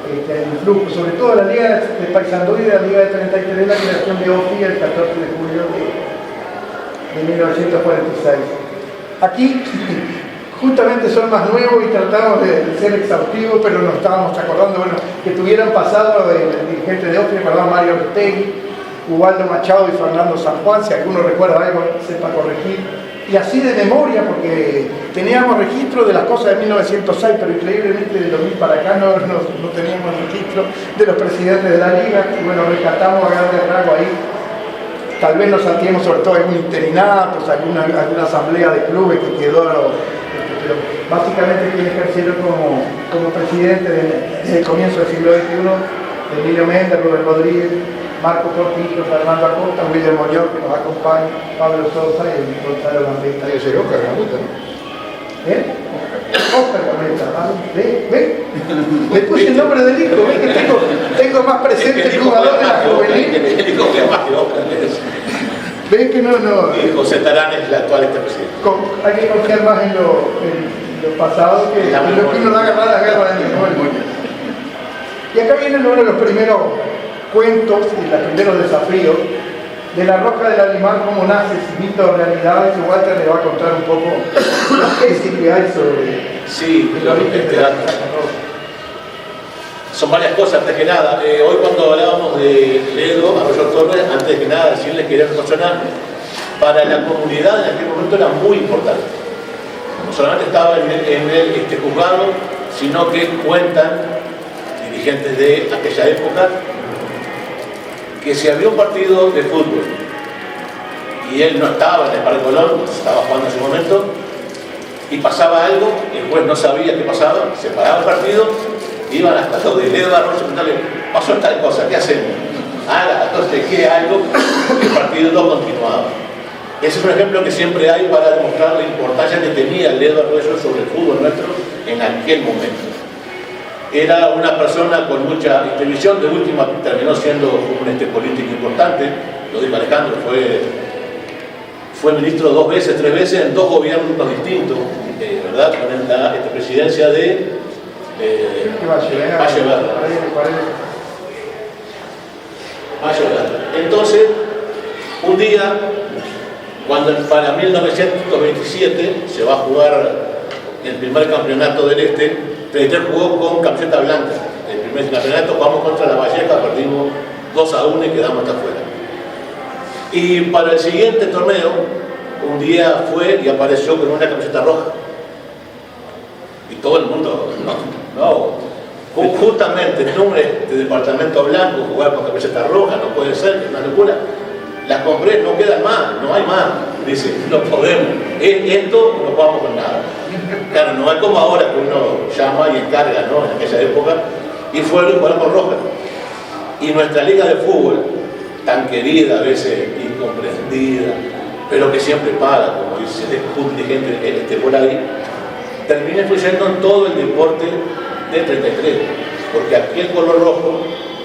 el flujo, sobre todo la Liga de Paysandú y la Liga de 33, la creación de OFI el 14 de julio de 1946. Aquí justamente son más nuevos y tratamos de ser exhaustivos, pero nos estábamos acordando, bueno, que tuvieran pasado el dirigente de OFI, perdón, Mario Ortegui, Ubaldo Machado y Fernando San Juan, si alguno recuerda algo, sepa corregir. Y así de memoria, porque teníamos registro de las cosas de 1906, pero increíblemente de 2000 para acá no teníamos registro de los presidentes de la Liga, y bueno, rescatamos a grandes rasgos ahí. Tal vez nos salteemos sobre todo algún interinato, alguna asamblea de clubes que quedó, pero básicamente quien ejercieron como presidente desde el comienzo del siglo XXI, Emilio Méndez, Rubén Rodríguez, Marco Cortijo, Fernando Acosta, William Mollón, que nos acompaña, Pablo Sosa y Gonzalo Gambetta. Debe ser Oscar Gambetta, ¿no? Oscar Gambetta, ¿ve? Le puse el nombre del hijo, ¿ve? Que tengo más presente el jugador de la juvenil. El hijo que más que Oscar. ¿Ves que no? Y José Tarán es el actual presidente. Hay que confiar más en lo pasado que en lo que uno da agarrar la guerra de memoria. Y acá viene uno de los primeros cuentos y los primeros desafíos de La Roca del Animal, cómo nace, si mito o realidad, que Walter le va a contar un poco la tesis que hay sobre el origen de la roca. Son varias cosas, antes que nada. Hoy cuando hablábamos de Ledo, Arroyo Torres, antes que nada decirles que era una persona para la comunidad en aquel momento era muy importante. No solamente estaba en el juzgado, sino que cuentan dirigentes de aquella época que si había un partido de fútbol y él no estaba en el Parque Colón, estaba jugando en ese momento, y pasaba algo, el juez no sabía qué pasaba, se paraba el partido, iban hasta los de Ledo Arroyo y preguntarle, pasó tal cosa, ¿qué hacemos? Entonces, ¿qué algo? El partido no continuaba. Ese es un ejemplo que siempre hay para demostrar la importancia que tenía el Ledo Arroyo sobre el fútbol nuestro en aquel momento. Era una persona con mucha visión, de última terminó siendo un político importante, lo dijo Alejandro, fue ministro 2 veces, 3 veces en 2 gobiernos distintos, ¿verdad? Con la presidencia de Valle Verde. Entonces, un día, cuando para 1927 se va a jugar el primer campeonato del Este, 33 jugó con camiseta blanca. El primer campeonato jugamos contra La Valleja, perdimos 2-1 y quedamos hasta afuera. Y para el siguiente torneo, un día fue y apareció con una camiseta roja. Y todo el mundo, justamente en un departamento blanco, jugar con camiseta roja, no puede ser, es una locura. Las compré, no quedan más, no hay más. Dice, no podemos, esto no jugamos con nada. Claro, no es como ahora que uno llama y encarga, ¿no? En aquella época, y fueron y jugaron con roja. Y nuestra liga de fútbol, tan querida, a veces incomprendida, pero que siempre paga, como dice un dirigente por ahí, termina influyendo en todo el deporte de 33, porque aquí el color rojo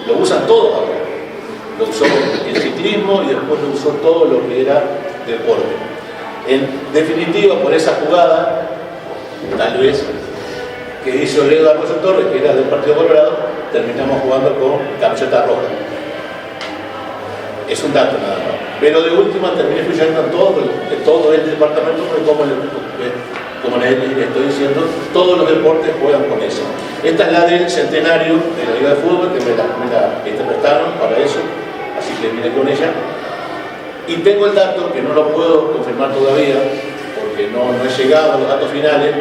lo usan todos ahora. Lo usó el ciclismo y después lo usó todo lo que era deporte. En definitiva, por esa jugada, tal vez, que hizo Ledo Arroyo Torres, que era del Partido Colorado, terminamos jugando con camiseta roja. Es un dato nada más. Pero de última terminé influyendo en todo el departamento, porque como les estoy diciendo, todos los deportes juegan con eso. Esta es la del centenario de la Liga de Fútbol, que me la prestaron para eso, así que vine con ella. Y tengo el dato, que no lo puedo confirmar todavía, porque no he llegado a los datos finales,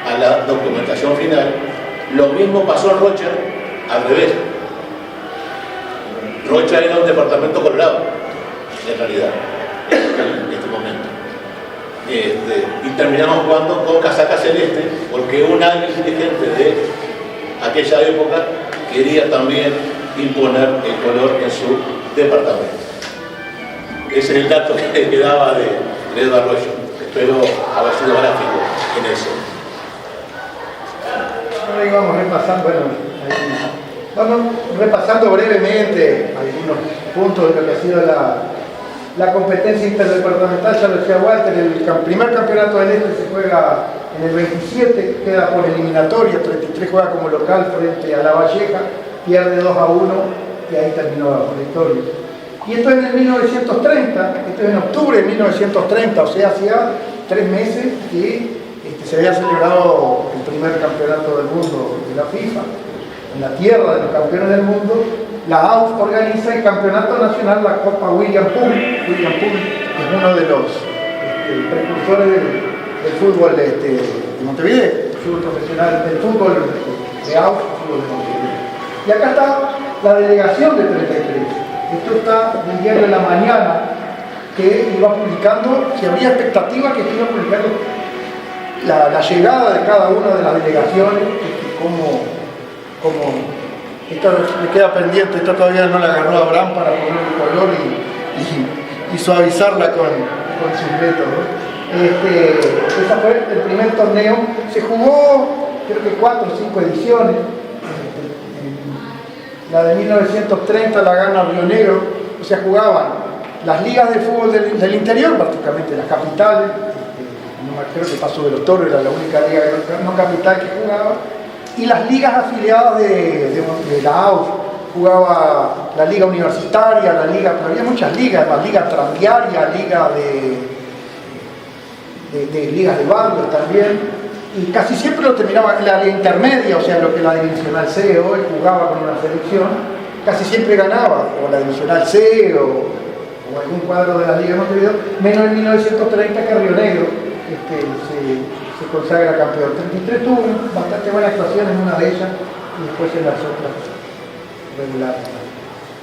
a la documentación final. Lo mismo pasó en Rocha, al revés. Rocha era un departamento colorado, en realidad, en este momento. Y terminamos jugando con casaca celeste, porque un dirigente de aquella época quería también imponer el color en su departamento. Ese es el dato que daba de Ledo Arroyo. Espero haber sido gráfico en eso. Ahora íbamos repasando, vamos repasando brevemente algunos puntos de lo que ha sido la competencia interdepartamental. Ya lo decía Walter, el primer campeonato del Este se juega En el 27 queda por eliminatoria, 33 juega como local frente a La Valleja, pierde 2-1 y ahí terminó la historia. Y esto es en el 1930, esto es en octubre de 1930, o sea, hacía 3 meses que se había celebrado el primer campeonato del mundo de la FIFA, en la tierra de los campeones del mundo. La AUF organiza el campeonato nacional, la Copa William Poole. William Poole es uno de los precursores del fútbol de Montevideo, el fútbol profesional, el fútbol de AUF, el fútbol de Montevideo. Y acá está la delegación de 33. Esto está del diario de La Mañana, que iba publicando, si había expectativa que iba publicando la llegada de cada una de las delegaciones, cómo esto le queda pendiente, esto todavía no la agarró Abraham para ponerle color y suavizarla con sus métodos. Ese fue el primer torneo, se jugó creo que 4 o 5 ediciones. La de 1930 la gana Río Negro, o sea, jugaban las ligas de fútbol del interior, prácticamente las capitales, creo que Paso de los Toros era la única liga no capital que jugaba, y las ligas afiliadas de la AUF, jugaba la liga universitaria, había muchas ligas, la liga tranviaria, liga de ligas de barrios también, y casi siempre lo terminaba en la liga intermedia, o sea, lo que la divisional C hoy jugaba con una selección, casi siempre ganaba, o la divisional C o algún cuadro de la liga de Montevideo, menos en 1930 que Río Negro se consagra campeón. 33 tuvo bastante buena actuación en una de ellas y después en las otras regulares.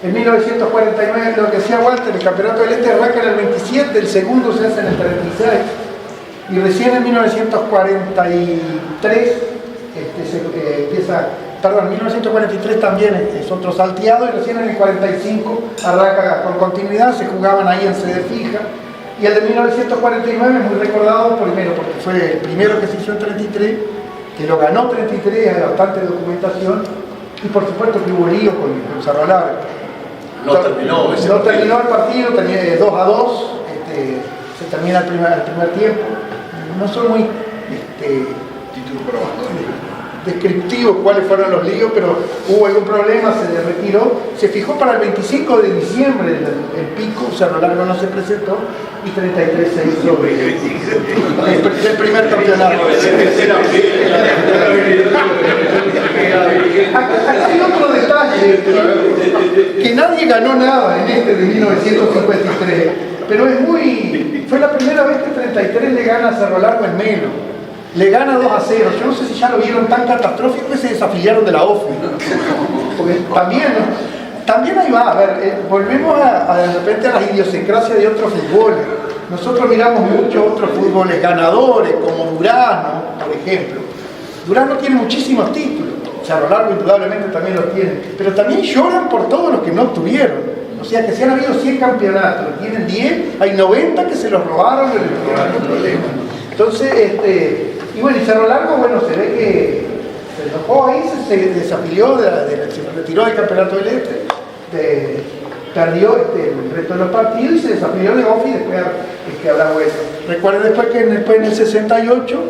En 1949, lo que decía Walter, el campeonato del Este arranca en el 27, el segundo se hace en el 36 y recién en 1943 en 1943 también es otro salteado y recién en el 45 arranca con continuidad, se jugaban ahí en sede fija. Y el de 1949 es muy recordado primero porque fue el primero que se hizo en 33, que lo ganó 33, hay bastante documentación, y por supuesto que hubo lío con Cerro Largo. No terminó el partido, terminó 2-2, se termina el primer tiempo. No son muy descriptivos cuáles fueron los líos, pero hubo algún problema, se retiró, se fijó para el 25 de diciembre el pico, Cerro Largo no se presentó y 33 se hizo el primer campeonato. Acá hay otro detalle, que nadie ganó nada en este de 1953, pero fue la primera vez que 33 le gana a Cerro Largo en Melo. Le gana 2-0, yo no sé si ya lo vieron tan catastrófico que se desafiliaron de la OFI. Porque también ahí va, a ver, volvemos de repente a las idiosincrasias de otros fútboles. Nosotros miramos mucho otros fútboles ganadores, como Durazno, por ejemplo. Durazno tiene muchísimos títulos, Cerro Largo indudablemente también los tiene, pero también lloran por todos los que no obtuvieron. O sea que si han habido 100 campeonatos, tienen 10, hay 90 que se los robaron y les tuvieron problemas. Entonces, y bueno, y Cerro Largo, bueno, se ve que se enojó ahí, se desafilió, se retiró del campeonato del Este, perdió el resto de los partidos y se desafilió de OFI y después habrá vuelto. Recuerden después que después en el 68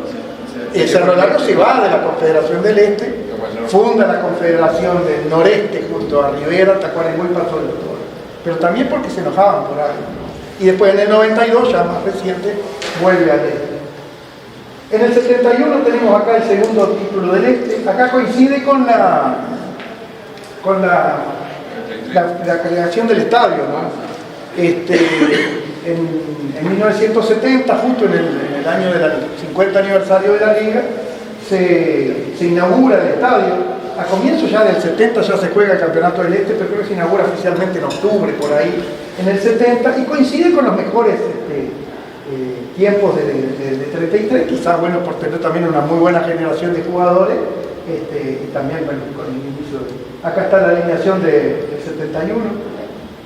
Cerro Largo se va de la Confederación del Este, funda la Confederación del Noreste junto a Rivera, Tacuarembó y Paso de los Toros, pero también porque se enojaban por algo. Y después en el 92, ya más reciente, vuelve al Este. En el 71 tenemos acá el segundo título del Este. Acá coincide con la creación del estadio, ¿no? En 1970, justo en el año del 50 aniversario de la Liga, se inaugura el estadio. A comienzos ya del 70 ya se juega el campeonato del Este, pero creo que se inaugura oficialmente en octubre, por ahí, en el 70, y coincide con los mejores tiempos de 33, quizás bueno por tener también una muy buena generación de jugadores, y también bueno, con el inicio acá está la alineación del 71,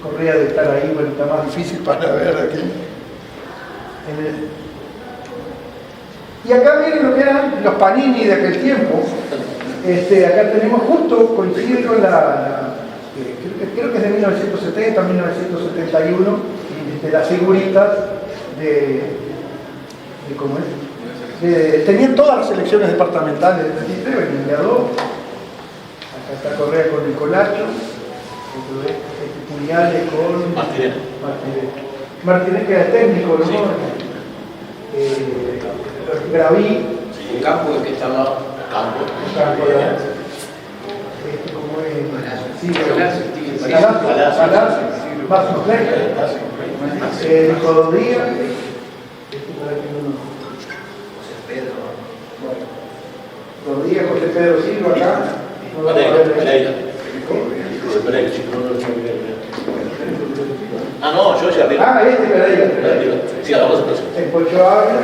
Correa de estar ahí, bueno, está más difícil para ver aquí. Y acá miren lo que eran los panini de aquel tiempo. Acá tenemos justo, coincide con creo que es de 1970, 1971, las figuritas de ¿cómo es? Tenían todas las selecciones departamentales del 33, venían de a dos. Acá está Correa con Nicolacho, Pugliale con Martínez. Martínez que era técnico, ¿no? Sí. Graví, Un campo que estaba. Campo. como es, sí, Palacio. Palacio, Máximo Fleck, Nicolás Díaz, Rodríguez, José Pedro Silva acá. Pereira. José Pereira, sí, Ah, no, yo ya arriba. Ah, Pereira. Arriba. Sí, a la voz de El Pocho Ávila.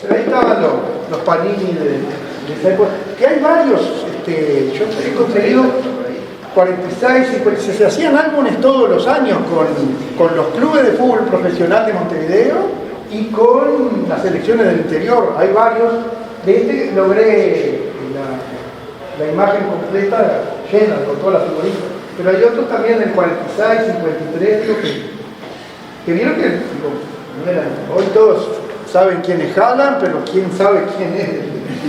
Pero ahí estaban los Panini de esa época. Que hay varios, yo he conseguido 46, 50, se hacían álbumes todos los años con los clubes de fútbol profesional de Montevideo y con las selecciones del interior. Hay varios. De logré la imagen completa llena con todas las futbolistas. Pero hay otros también del 46, 53, digo que vieron que digo, no eran, hoy todos saben quién es Haaland, pero quién sabe quién es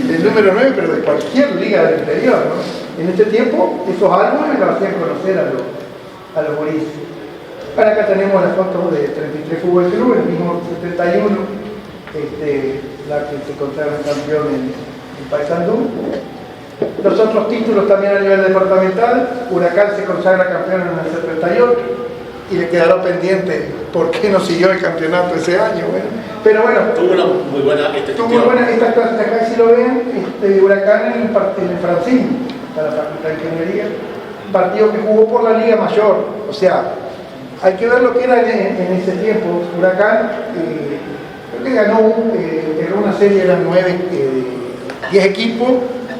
el número 9, pero de cualquier liga del interior, ¿no? En este tiempo, esos álbumes los hacían conocer a los boristas. Ahora acá tenemos las fotos de 33 Fútbol Club, el mismo 71, la que se consagra campeón en Paysandú. Los otros títulos también a nivel departamental, Huracán se consagra campeón en el 78 y le quedará pendiente por qué no siguió el campeonato ese año. Bueno, pero bueno, tuvo una muy buena tuvo muy buena estas clases acá, si lo ven, Huracán en el Francín, para la Facultad de Ingeniería, partido que jugó por la Liga Mayor, o sea, hay que ver lo que era en ese tiempo. Huracán, creo que ganó, era una serie, eran 10 equipos,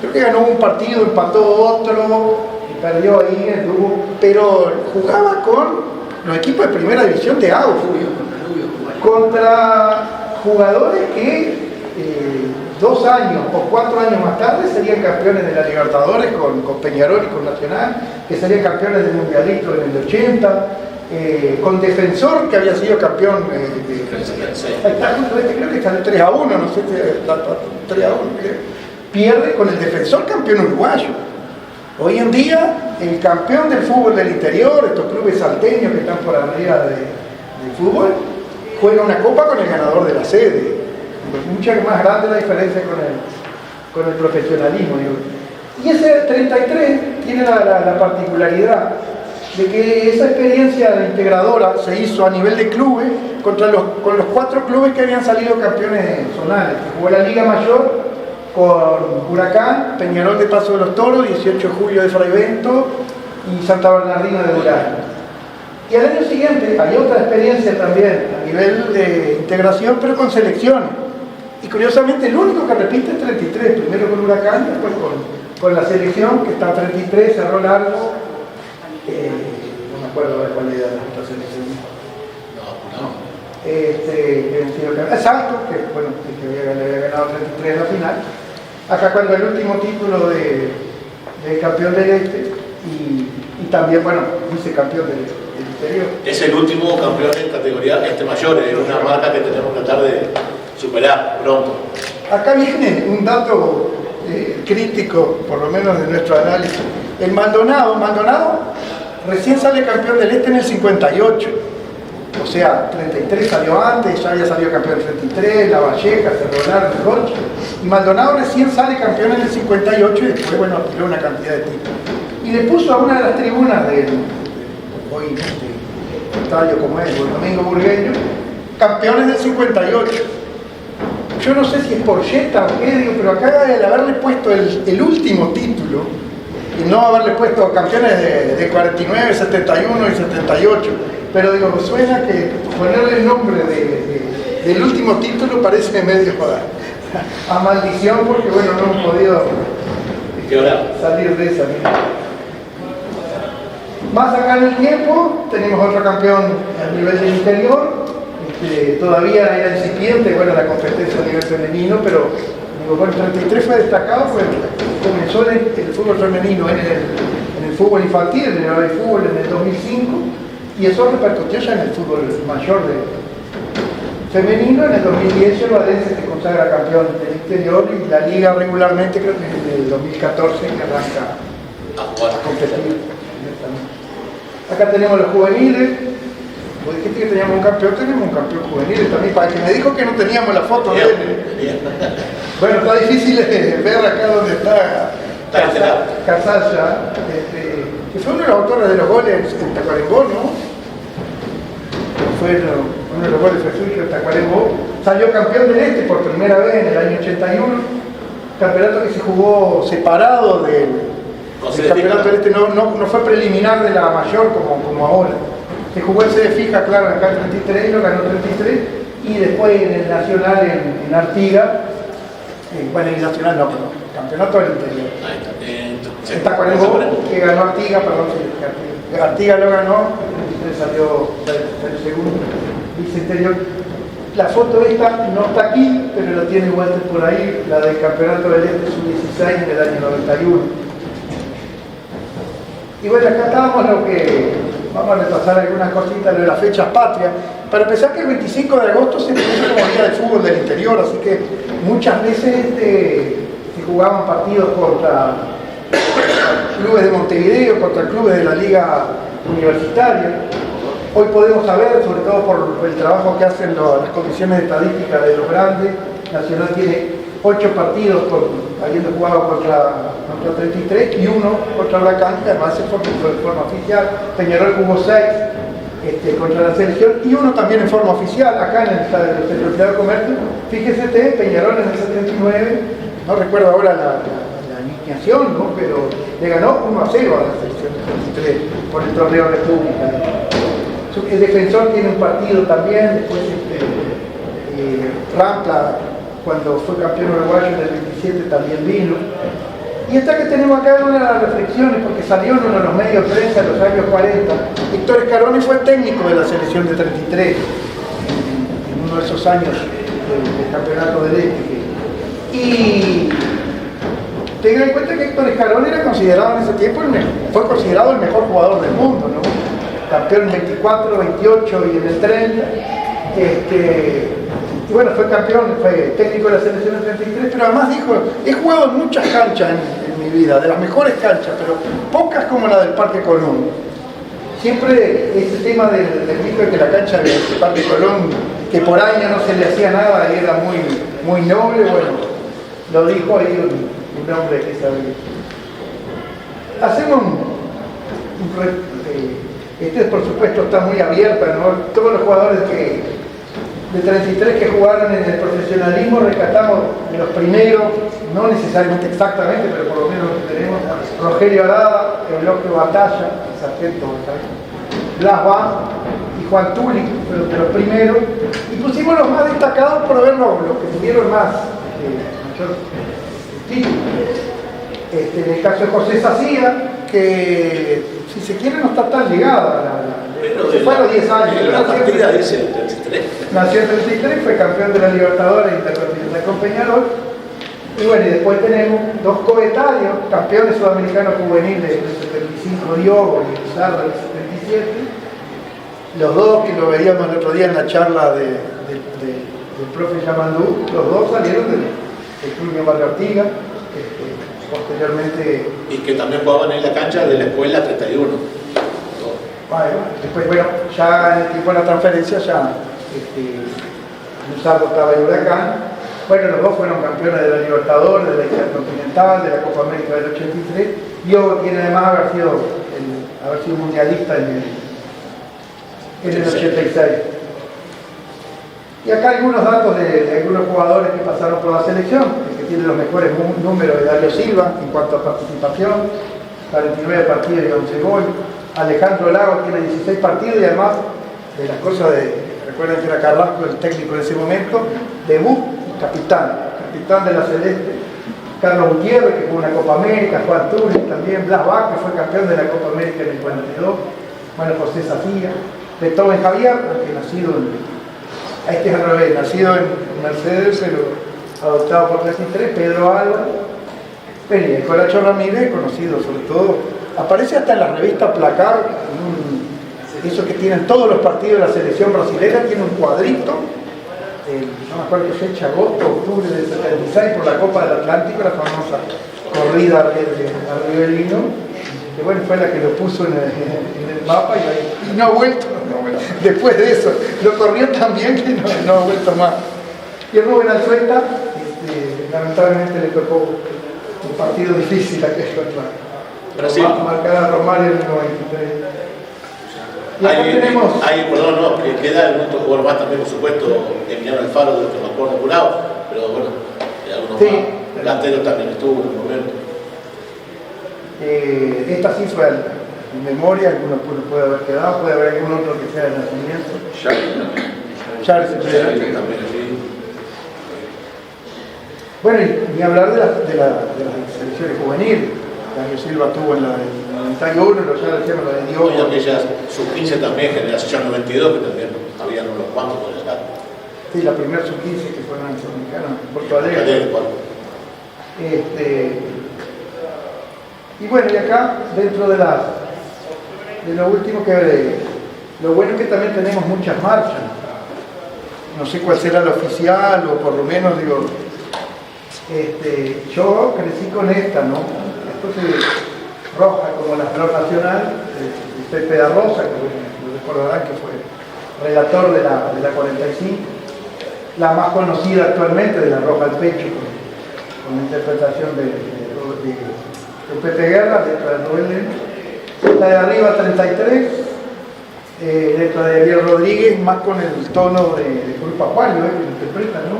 creo que ganó un partido, empató otro, y perdió ahí en el grupo, pero jugaba con los equipos de primera división de AUF, contra jugadores que 2 años o 4 años más tarde serían campeones de la Libertadores con Peñarol y con Nacional, que serían campeones del Mundialito en el 80, con Defensor, que había sido campeón creo que está el 3-1, no sé si está 3-1, pierde con el Defensor, campeón uruguayo. Hoy en día, el campeón del fútbol del interior, estos clubes salteños que están por arriba del fútbol, juega una copa con el ganador de la sede. Mucho más grande la diferencia con el profesionalismo. Digo. Y ese 33 tiene la particularidad de que esa experiencia de integradora se hizo a nivel de clubes con los 4 clubes que habían salido campeones zonales, que jugó la Liga Mayor con Huracán, Peñarol de Paso de los Toros, 18 de julio de Fraivento y Santa Bernardino de Durazno. Y al año siguiente hay otra experiencia también a nivel de integración, pero con selecciones. Y curiosamente el único que repite es 33, primero con Huracán, después con la selección, que está 33, Cerro Largo, no me acuerdo de cuál era la otra selección. Salto, que bueno, que le había ganado 33 en la final. Acá cuando el último título de campeón del Este y también, bueno, vicecampeón del interior. Es el último campeón en categoría mayor, es una marca que tenemos que tratar de superar pronto. Acá viene un dato crítico, por lo menos de nuestro análisis. El Maldonado recién sale campeón del Este en el 58. O sea, 33 salió antes, ya había salido campeón en 33, La Valleja, Cerro Largo, Rocha. Y Maldonado recién sale campeón en el 58 y después, bueno, tiró una cantidad de títulos. Y le puso a una de las tribunas del hoy estadio como es, el Domingo Burgueño, campeones del 58. Yo no sé si es por Jetta o qué, digo, pero acá el haberle puesto el último título y no haberle puesto campeones de 49, 71 y 78. Pero digo, me suena que ponerle el nombre del último título parece medio a maldición, porque bueno, no hemos podido salir de esa. Más acá en el tiempo, tenemos otro campeón a nivel del interior, todavía era incipiente, bueno, la competencia a nivel femenino, pero digo, bueno, el 33 fue destacado, pues comenzó el fútbol femenino en el fútbol infantil, en el fútbol en el 2005, Y eso repercutió ya en el fútbol mayor femenino. En el 2010 el Valencia se consagra campeón del exterior y la liga regularmente, creo que en el 2014 que arranca a competir. Acá tenemos los juveniles. Vos dijiste que teníamos un campeón juvenil también. Para el que me dijo que no teníamos la foto de él. Bueno, está difícil ver acá donde está Casalla, que fue uno de los autores de los goles en Tacuarembó, ¿no? Fue uno de los goles fue suyo en Tacuarembó. Salió campeón del Este por primera vez en el año 81. Campeonato que se jugó separado del campeonato del Este, no fue preliminar de la mayor como ahora. Se jugó en sede fija, claro, acá en 33, lo ganó 33, y después en el Nacional en Artigas, bueno, en el Nacional no, pero el campeonato del interior. En Tacuarembó, que ganó Artigas, perdón, sí, Artigas lo ganó, salió segundo, viceinterior. La foto esta no está aquí, pero la tiene Walter por ahí, la del campeonato del Este sub-16 en el año 91. Y bueno, acá estábamos vamos a repasar algunas cositas de las fechas patrias. Para empezar, que el 25 de agosto se puso como Día del Fútbol del Interior, así que muchas veces se jugaban partidos contra clubes de Montevideo, contra clubes de la Liga Universitaria. Hoy podemos saber, sobre todo por el trabajo que hacen las comisiones de estadística de los grandes, Nacional tiene 8 partidos habiendo jugado contra 33 y 1 contra Huracán, que además se fue de forma oficial. Peñarol jugó 6 contra la selección y 1 también en forma oficial, acá en el Centro de Comercio. Fíjese Peñarol en el 79, no recuerdo ahora la alineación, ¿no? Pero le ganó 1-0 a la selección de 33 por el torneo República. El Defensor tiene un partido también, después Rampla, cuando fue campeón uruguayo en el 27, también vino. Y esta que tenemos acá es una de las reflexiones, porque salió en uno de los medios de prensa en los años 40. Héctor Escaroni fue técnico de la selección de 33, en uno de esos años del campeonato del Este. Y tengan en cuenta que Héctor Escaroni era considerado en ese tiempo, fue considerado el mejor jugador del mundo, ¿no? Campeón en 24, 28 y en el 30. Y bueno, fue campeón, fue técnico de la selección del 33, pero además dijo, he jugado en muchas canchas en mi vida, de las mejores canchas, pero pocas como la del Parque Colón. Siempre ese tema del mito de que la cancha del Parque Colón, que por año no se le hacía nada y era muy noble, bueno, lo dijo ahí un hombre que sabía. Hacemos por supuesto está muy abierta, ¿no? Todos los jugadores de 33 que jugaron en el profesionalismo rescatamos de los primeros, no necesariamente exactamente, pero por lo menos lo que tenemos: Rogelio Arada, Eulogio Batalla, sargento Blas Van y Juan Tuli, fueron de los primeros, y pusimos los más destacados por ver los que tuvieron mayor título. En el caso de José Sacía, que si se quiere no está tan ligada, se fue a los 10 años. La partida dice el 33. Nació en el 33, fue campeón de la Libertadores Intercontinental con Peñarol. Y bueno, y después tenemos 2 coetarios, campeones sudamericanos juveniles del 75, Diogo y Pizarro del 77. Los dos, que lo veíamos el otro día en la charla del profe Yamandú, los dos salieron del Club Barrio Artigas. Posteriormente. Y que también jugaban en la cancha de la escuela 31. Después, bueno, ya en el tiempo de la transferencia, ya Luzardo estaba en Huracán. Bueno, los dos fueron campeones de la Libertadores, de la Intercontinental, de la Copa América del 83. Diogo tiene además haber sido mundialista en el 86. Y acá algunos datos de algunos jugadores que pasaron por la selección, que tiene los mejores números de Dario Silva en cuanto a participación, 49 partidos y 11 goles. Alejandro Lago tiene 16 partidos y además de las cosas recuerden que era Carrasco el técnico en ese momento, debut, capitán de la Celeste. Carlos Gutiérrez, que jugó una Copa América, Juan Túnez también, Blas Bach, que fue campeón de la Copa América en el 42, bueno, José Safía, Beethoven Javier, que nacido en Mercedes, pero adoptado por 33, Pedro Alba, el Colacho Ramírez, conocido sobre todo, aparece hasta en la revista Placar, eso que tienen todos los partidos de la selección brasileña, tiene un cuadrito, no me acuerdo qué fecha, agosto, octubre del 76, por la Copa del Atlántico, la famosa corrida a Rivelino, que bueno, fue la que lo puso en el mapa y no ha vuelto. Después de eso, lo corrió tan bien que no ha vuelto más. Y Rubén Alzueta, lamentablemente le tocó un partido difícil aquel contra Brasil. Marcar a Romario en el 93. Y acá tenemos... queda algún jugador más también, por supuesto, Emiliano Alfaro, de los que me acuerdo curado, pero bueno, algunos sí, más. Platero también estuvo en un momento. Esta sí fue en memoria, alguno puede haber quedado, puede haber algún otro que sea de nacimiento. Charles También, sí. Bueno, y ni hablar de las selecciones juveniles. Daño Silva tuvo en la del 91, ya decíamos la de Y Diogo. aquellas sub-15 también, generación 92, que también habían unos cuantos por el gato. Sí, la primera sub-15 que fue en el Sudamericano, en Porto Alegre. Y bueno, y acá, dentro de lo último lo bueno es que también tenemos muchas marchas. No sé cuál será la oficial, o por lo menos, digo, yo crecí con esta, ¿no? Entonces, roja como la flor nacional, Pepe da Rosa, que lo recordarán que fue relator de la 45, la más conocida actualmente, de la roja al pecho, con la interpretación de Pepe Guerra, letra de Rubén Lena. La de arriba 33, letra de Javier Rodríguez, más con el tono de Cruz Pajuario, que interpreta, ¿no?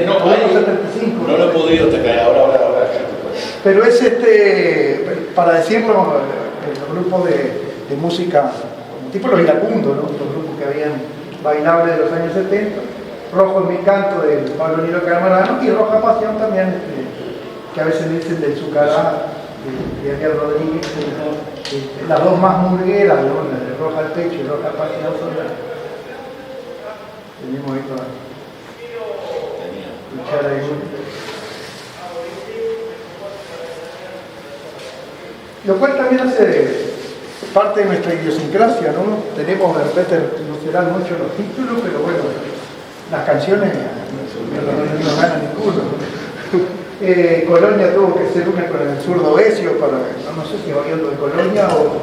No, 75. No lo he podido tocar ahora. Pero es para decirlo, el grupo de música, tipo los iracundos, ¿no? Los grupos que habían bailables de los años 70, Rojo es mi canto de Pablo Nilo Camarano y Roja Pasión también, que a veces dicen de Zucará, de Ariel Rodríguez, las dos más murgueras, ¿no? La de Roja al pecho y Roja Pasión son el mismo hito escuchar ahí. Lo cual también hace parte de nuestra idiosincrasia, ¿no? Tenemos, de repente, no serán muchos los títulos, pero bueno, las canciones no nos ganan ninguno. Colonia tuvo que ser una con el zurdo Ezio para, no sé si variando de Colonia o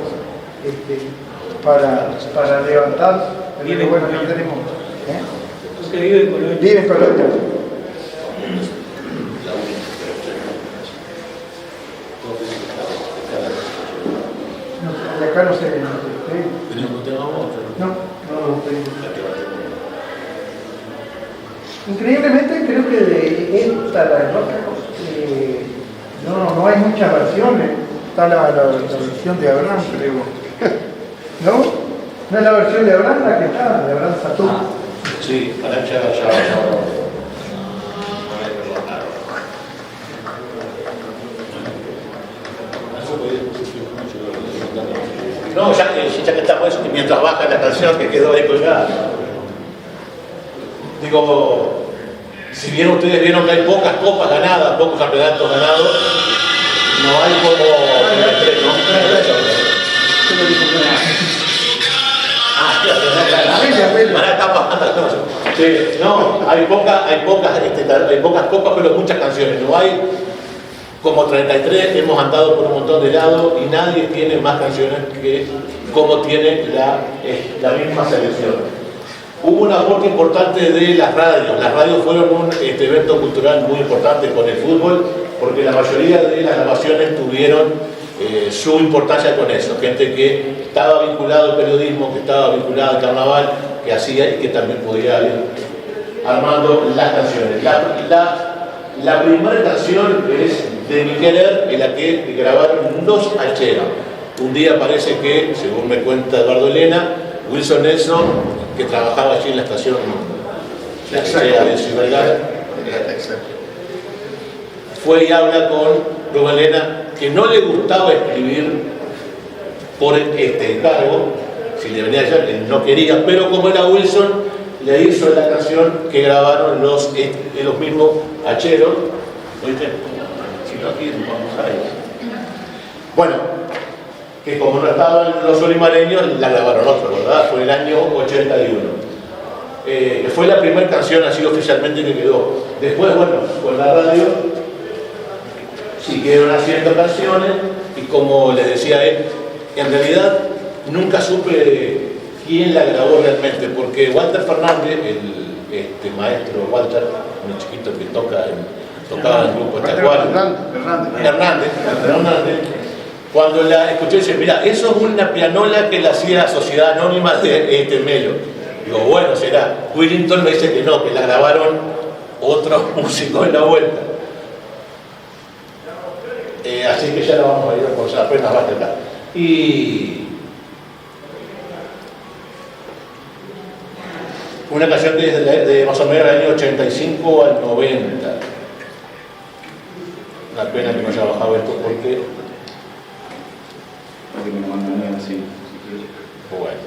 para levantar, pero bueno, no tenemos. Usted vive en Colonia. Vive en Colonia. Acá no sé. No. Increíblemente creo que de esta, la de rock, no hay muchas versiones. Está la versión de Abraham, creo. ¿No? ¿No es la versión de Abraham la que está? De Abraham Satú. Sí, para echar No, ya que estamos eso, y mientras baja la canción que quedó ahí colgada. Digo, si bien ustedes vieron que hay pocas copas ganadas, pocos campeonatos ganados, no hay como hay pocas copas, pero muchas canciones. No hay como 33, hemos andado por un montón de lados y nadie tiene más canciones que como tiene la misma selección. Hubo un aporte importante de las radios. Las radios fueron un evento cultural muy importante con el fútbol, porque la mayoría de las grabaciones tuvieron su importancia con eso. Gente que estaba vinculada al periodismo, que estaba vinculada al carnaval, que hacía y que también podía ir armando las canciones. La primera canción es de Mi Querer, en la que grabaron los Hacheros. Un día parece que, según me cuenta Eduardo Elena, Wilson Nelson, que trabajaba allí en la estación de Ciudad fue y habla con Rubén Elena, que no le gustaba escribir por este encargo, si le venía a hacer, él no quería, pero como era Wilson, le hizo la canción que grabaron los mismos Hacheros. ¿Oíste? Si no quieren, vamos a ir. Bueno, que como no estaban los olimareños, la grabaron otros, ¿verdad? Fue el año 81. Que fue la primera canción así oficialmente que quedó. Después, bueno, con la radio siguieron haciendo canciones y como les decía él, en realidad nunca supe quién la grabó realmente, porque Walter Fernández, el maestro Walter, un chiquito que tocaba en el grupo Hernández, cuando la escuché dice, mira, eso es una pianola que la hacía Sociedad Anónima de Melo. Digo, bueno, será. Willington me dice que no, que la grabaron otros músicos en la vuelta. Así que ya la vamos a ir por esa apenas va a estar. Y una canción que es de más o menos del año 85 al 90. Una pena que no haya bajado esto porque me lo mantenían así. bueno,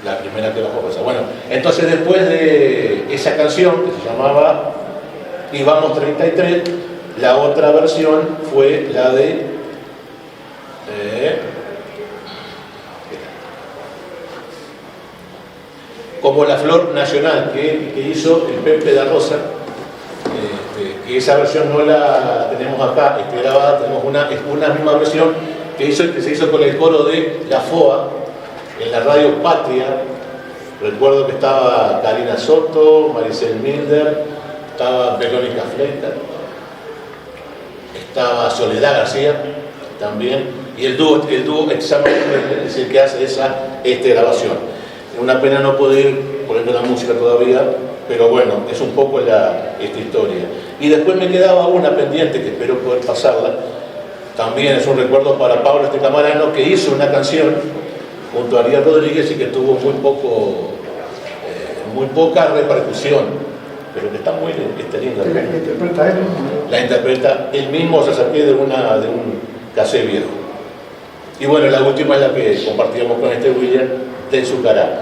la primera que bajó esa. Bueno, entonces después de esa canción que se llamaba Y Vamos 33, la otra versión fue la de Como la Flor Nacional que hizo el Pepe da Rosa, que esa versión no la tenemos acá grabada, tenemos una misma versión que se hizo con el coro de la FOA en la radio Patria. Recuerdo que estaba Karina Soto, Maricel Milder, estaba Verónica Fleita, estaba Soledad García también, y el dúo Examen es el que hace esa grabación. Una pena no poder poner la música todavía, pero bueno, es un poco esta historia. Y después me quedaba una pendiente que espero poder pasarla. También es un recuerdo para Pablo Camarano, que hizo una canción junto a Ariel Rodríguez y que tuvo muy poca repercusión, pero que está muy linda. ¿La interpreta él? La interpreta él mismo, se saqué de un cassette viejo. Y bueno, la última es la que compartíamos con William, de Zucará.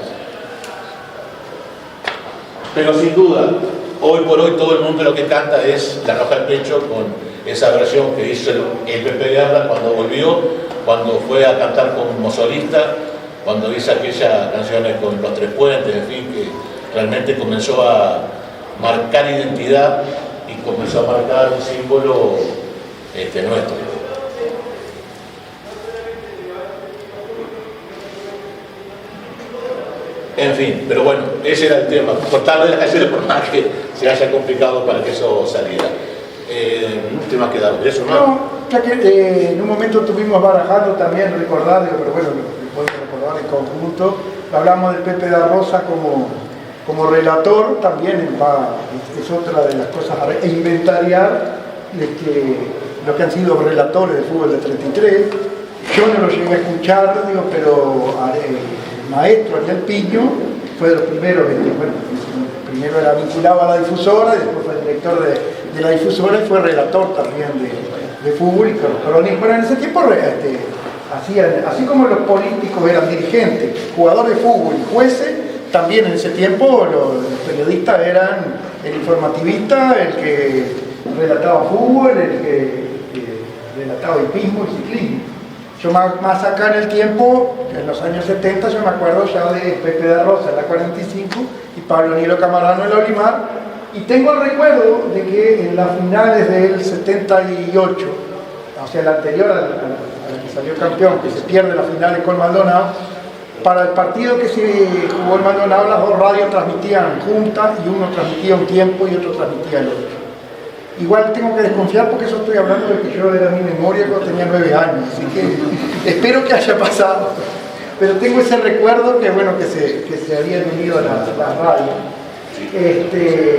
Pero sin duda, hoy por hoy todo el mundo lo que canta es La Roja al Pecho, con esa versión que hizo el Pepe Guerra cuando volvió, cuando fue a cantar como solista, cuando hizo aquellas canciones con Los Tres Puentes, en fin, que realmente comenzó a marcar identidad y comenzó a marcar un símbolo nuestro. En fin, pero bueno, ese era el tema, cortarlo de las canciones por más que se haya complicado para que eso saliera. ¿Qué más quedaba? ¿Eso no? No, ya que en un momento estuvimos barajando también, recordar, pero bueno, lo podemos recordar en conjunto, hablamos del Pepe da Rosa como relator, también es otra de las cosas a inventariar, lo que han sido relatores del fútbol de 33. Yo no lo llegué a escuchar, pero el maestro Ariel Piño fue de los primeros, primero era vinculado a la difusora, y después fue director de la difusora y fue relator también de fútbol y crónica. Bueno, en ese tiempo hacían, así como los políticos eran dirigentes, jugadores de fútbol y jueces, también en ese tiempo los periodistas eran el informativista, el que relataba fútbol, el que relataba hipismo y ciclismo. Yo más acá en el tiempo, en los años 70, yo me acuerdo ya de Pepe da Rosa en la 45 y Pablo Nielo Camarano en la Olimar, y tengo el recuerdo de que en las finales del 78, o sea, la anterior a la que salió campeón, que se pierde la final con Maldonado, para el partido que se jugó en Maldonado, las dos radios transmitían juntas y uno transmitía un tiempo y otro transmitía el otro. Igual tengo que desconfiar porque eso estoy hablando de que yo era mi memoria cuando tenía 9 años, así que espero que haya pasado. Pero tengo ese recuerdo que bueno, que se habían unido a la radio.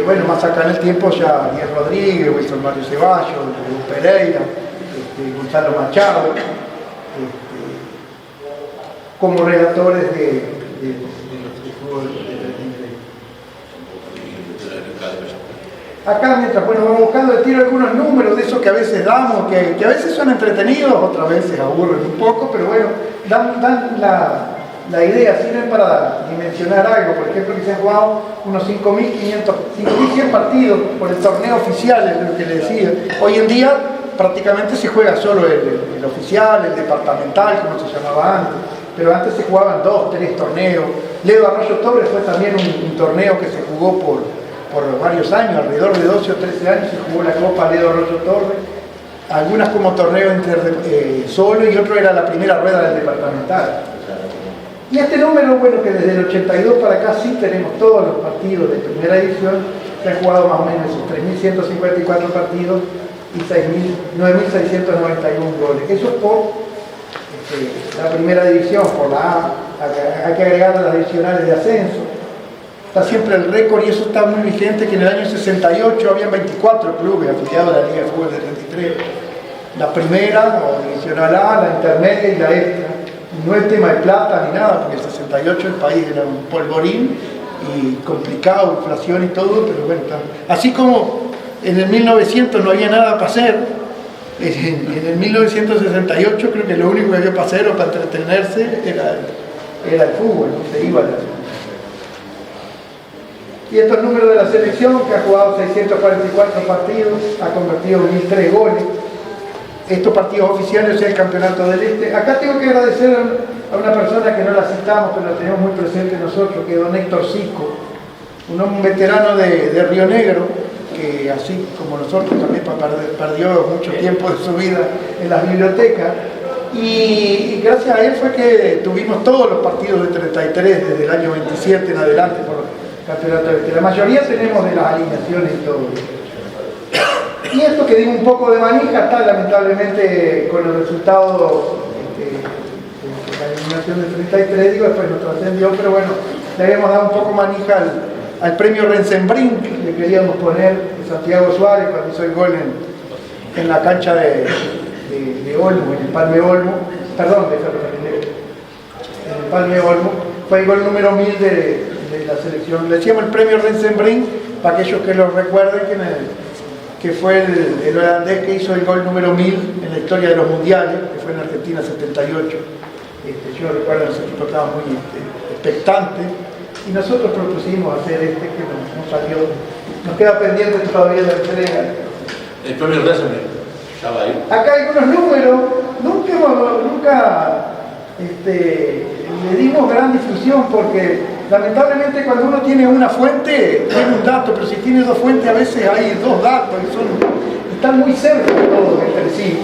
Bueno, más acá en el tiempo ya Ariel Rodríguez, Wilson Mario Ceballos, Edu Pereira, Gonzalo Machado, como relatores de fútbol de 33. Acá, mientras vamos buscando, le tiro algunos números de esos que a veces damos, que a veces son entretenidos, otras veces aburren un poco, pero bueno, dan la idea, sirven para dimensionar algo. Por ejemplo, que se han jugado unos 5.100 partidos por el torneo oficial, es lo que le decía. Hoy en día prácticamente se juega solo el oficial, el departamental, como se llamaba antes, pero antes se jugaban 2, 3 torneos. Ledo Arroyo Torres fue también un torneo que se jugó por varios años, alrededor de 12 o 13 años se jugó la Copa Ledo Arroyo Torres, algunas como torneo solo y otro era la primera rueda del departamental. Y este número, bueno, que desde el 82 para acá sí tenemos todos los partidos de primera edición, se han jugado más o menos esos 3.154 partidos y 9.691 goles. Eso es por la primera división, por la A, hay que agregar las adicionales de ascenso. Está siempre el récord y eso está muy vigente, que en el año 68 había 24 clubes afiliados a la Liga de Fútbol de 33. La primera, o divisional A, la intermedia y la extra. No es tema de plata ni nada, porque en el 68 el país era un polvorín y complicado, inflación y todo, pero bueno, así como en el 1900 no había nada para hacer, en el 1968 creo que lo único que había para hacer o para entretenerse era el fútbol, ¿no? Se iba a la... Y estos números de la selección, que ha jugado 644 partidos, ha convertido 1.003 goles. Estos partidos oficiales, o sea, el Campeonato del Este. Acá tengo que agradecer a una persona que no la citamos, pero la tenemos muy presente nosotros, que es don Héctor Sico, un veterano de Río Negro, que así como nosotros también perdió mucho tiempo de su vida en las bibliotecas. Y gracias a él fue que tuvimos todos los partidos de 33 desde el año 27 en adelante por los campeonatos del Este. La mayoría tenemos de las alineaciones y todo. Y esto que digo un poco de manija está lamentablemente con el resultado de la eliminación del 33, digo, después nos trascendió, pero bueno, le habíamos dado un poco manija al premio Rensenbrink, le queríamos poner de Santiago Suárez cuando hizo el gol en la cancha de Olmo, en el Palme Olmo, perdón, en el Palme Olmo, fue el gol número 1000 de la selección. Le decíamos el premio Rensenbrink, para aquellos que lo recuerden, que fue el holandés que hizo el gol número 1000 en la historia de los mundiales, que fue en Argentina 78. Yo recuerdo que ese equipo estaba muy expectante y nosotros propusimos hacer que no salió. Nos queda pendiente todavía la entrega. El premio Rensenbrink estaba ahí. Acá hay unos números, nunca le dimos gran difusión porque lamentablemente cuando uno tiene una fuente tiene un dato, pero si tiene dos fuentes a veces hay dos datos y están muy cerca todos entre sí.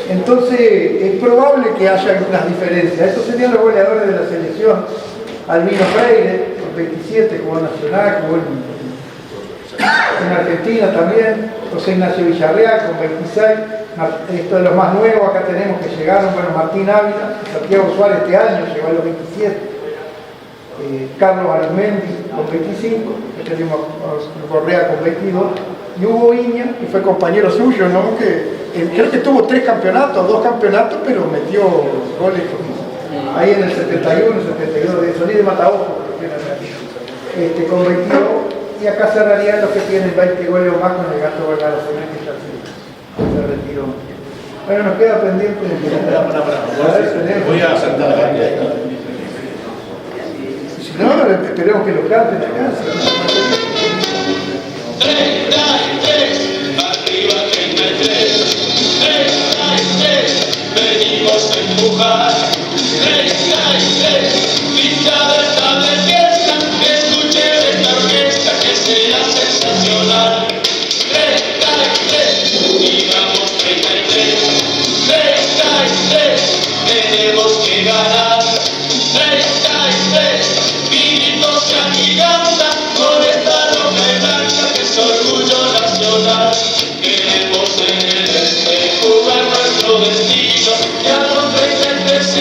Entonces es probable que haya algunas diferencias. Estos serían los goleadores de la selección. Albino Freire, con 27, jugó Nacional, jugó en Argentina también. José Ignacio Villarreal, con 26. Esto de los más nuevos, acá tenemos que llegaron, bueno, Martín Ávila, Santiago Suárez este año, llegó a los 27. Carlos Arismendi con 25, tenemos a Correa con 22, y Hugo Iña, que fue compañero suyo, ¿no? Creo que tuvo 2 campeonatos, pero metió goles ahí en el 71, 72, de Solís de Mataojo, con 22, y acá cerrarían los que tienen 20 goles o más con el Gato Vergara, que ya se retiró. Bueno, nos queda pendiente. Voy a sentar acá. No, esperemos que lo canten acá. 33, arriba 33, 33, venimos a empujar. 33, pinta de esta de fiesta, escuche esta orquesta que será sensacional. 33, digamos 33, 33, tenemos que ganar. 33, se agiganta con esta roja y blanca que es orgullo nacional. Queremos en el este jugar nuestro destino y a los 33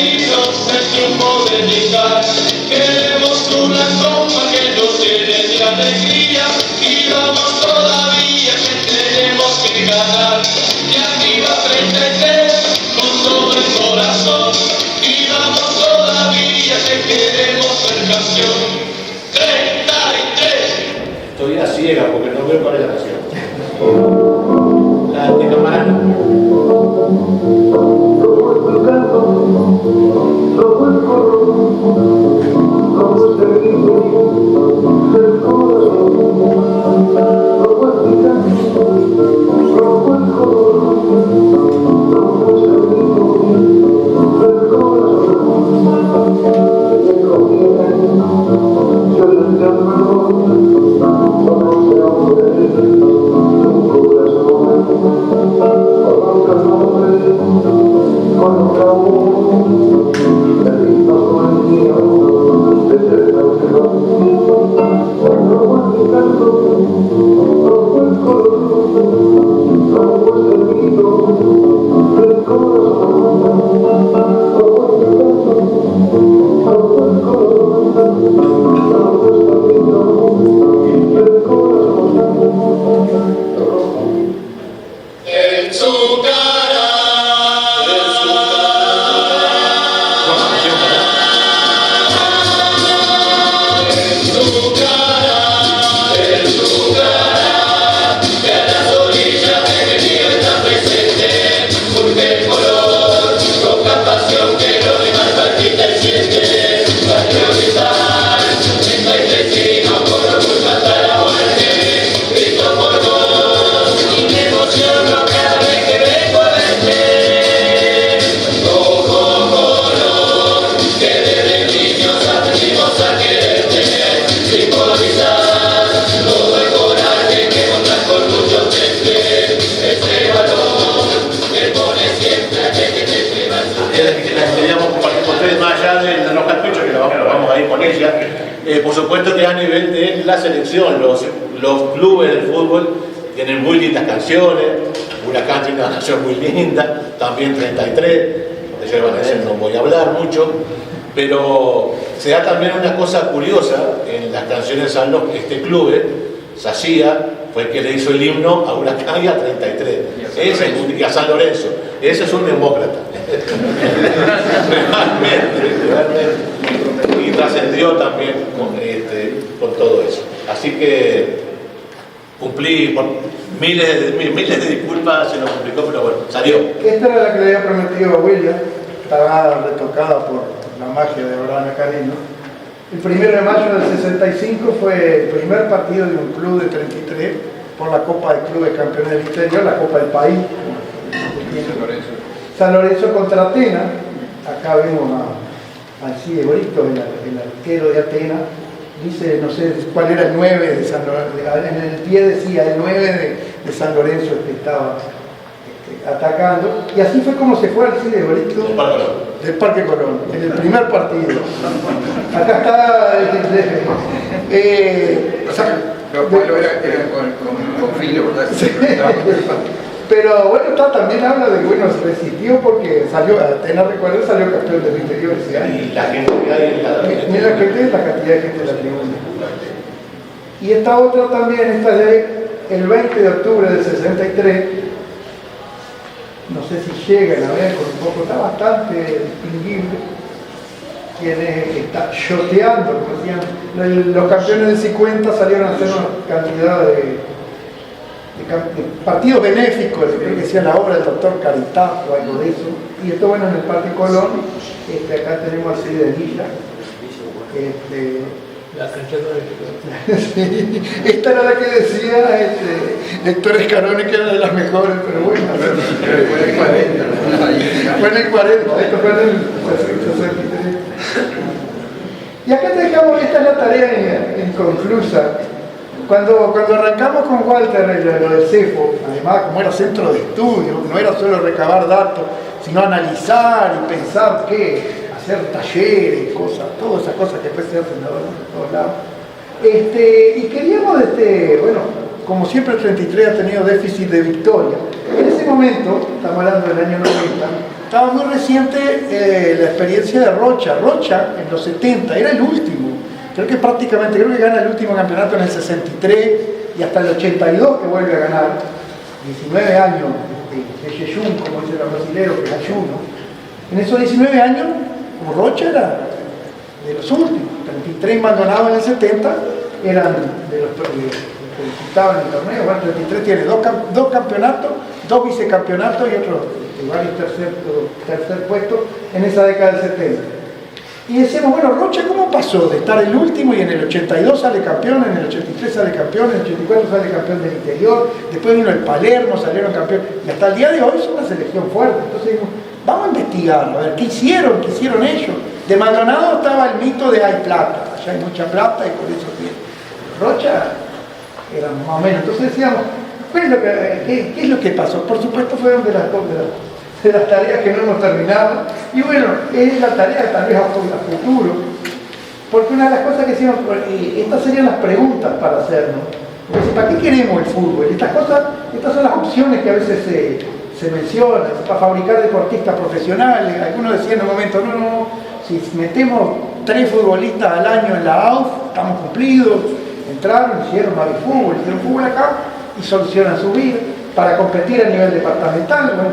Por supuesto que a nivel de la selección, los clubes del fútbol tienen muy lindas canciones. Huracán tiene una canción muy linda, también 33, de Yerba Necer no voy a hablar mucho, pero se da también una cosa curiosa en las canciones a los clubes. Sacía fue el que le hizo el himno a Huracán y a 33, y a San Lorenzo. Ese es un demócrata. realmente. Y trascendió también con todo eso. Así que cumplí por miles de disculpas, se nos complicó, pero bueno, salió. Esta era la que le había prometido a William, estaba retocada por la magia de Abraham Carino. El 1 de mayo del 65 fue el primer partido de un club de 33 por la Copa de Clubes Campeones del Interior, la Copa del País. San Lorenzo contra Atenas. Acá vemos a Alcide Brito, el arquero de Atenas. Dice, no sé cuál era el 9 de San Lorenzo, en el pie decía el 9 de San Lorenzo que estaba atacando. Y así fue como se fue Alcide Brito del Parque Colón, en el primer partido. Acá está era con filo, ¿verdad? Pero bueno, también habla de que bueno, se resistió porque salió, Atenas, recuerdo, salió campeón del interior ese año. Y la gente que hay en la Mira la cantidad de gente de la tribuna. Y esta otra también, esta ley, el 20 de octubre del 63, no sé si llegan a ver, por un poco, está bastante distinguible. Quien está shoteando, como decían, los campeones del 50 salieron a hacer una cantidad de partidos benéficos, creo que decía la obra del doctor Caritá o algo de eso. Y esto, bueno, en el Parque Colón, acá tenemos a Cid de Villa. La cancha de sí, esta era la que decía Héctor Escarone, que era de las mejores, pero bueno. Fue en el 40. Fue en el 40, esto fue en el 63. Y acá te dejamos, esta es la tarea inconclusa. Cuando arrancamos con Walter lo del CEFO, además como era centro de estudio, no era solo recabar datos, sino analizar y pensar qué, hacer talleres, cosas, todas esas cosas que después se hacen de todos lados. Y queríamos, bueno, como siempre el 33 ha tenido déficit de victoria. En ese momento, estamos hablando del año 90, estaba muy reciente la experiencia de Rocha. Rocha, en los 70, era el último. Creo que gana el último campeonato en el 63 y hasta el 82 que vuelve a ganar. 19 años de Jejum, como dice el brasilero, que es ayuno. En esos 19 años, Rocha era de los últimos. 33 Maldonado en el 70 eran de los que disputaban el torneo. Bueno, 33 tiene dos campeonatos, dos vicecampeonatos y otros varios tercer puesto en esa década del 70. Y decíamos, bueno, Rocha, ¿cómo pasó de estar el último y en el 82 sale campeón, en el 83 sale campeón, en el 84 sale campeón del interior, después vino el Palermo, salieron campeón, y hasta el día de hoy son una selección fuerte? Entonces dijimos, vamos a investigar, a ver, ¿qué hicieron ellos? De Maldonado estaba el mito de hay plata, allá hay mucha plata y por eso tiene. Rocha éramos más o menos. Entonces decíamos, ¿qué es lo que pasó? Por supuesto fueron de las tareas que no hemos terminado. Y bueno, es la tarea tal vez a futuro. Porque una de las cosas que decíamos, estas serían las preguntas para hacernos. Entonces, ¿para qué queremos el fútbol? Estas son las opciones que a veces se mencionan, para fabricar deportistas profesionales. Algunos decían en un momento, no, si metemos 3 futbolistas al año en la AUF, estamos cumplidos. Entraron, hicieron fútbol acá y solucionan su vida. Para competir a nivel departamental, bueno,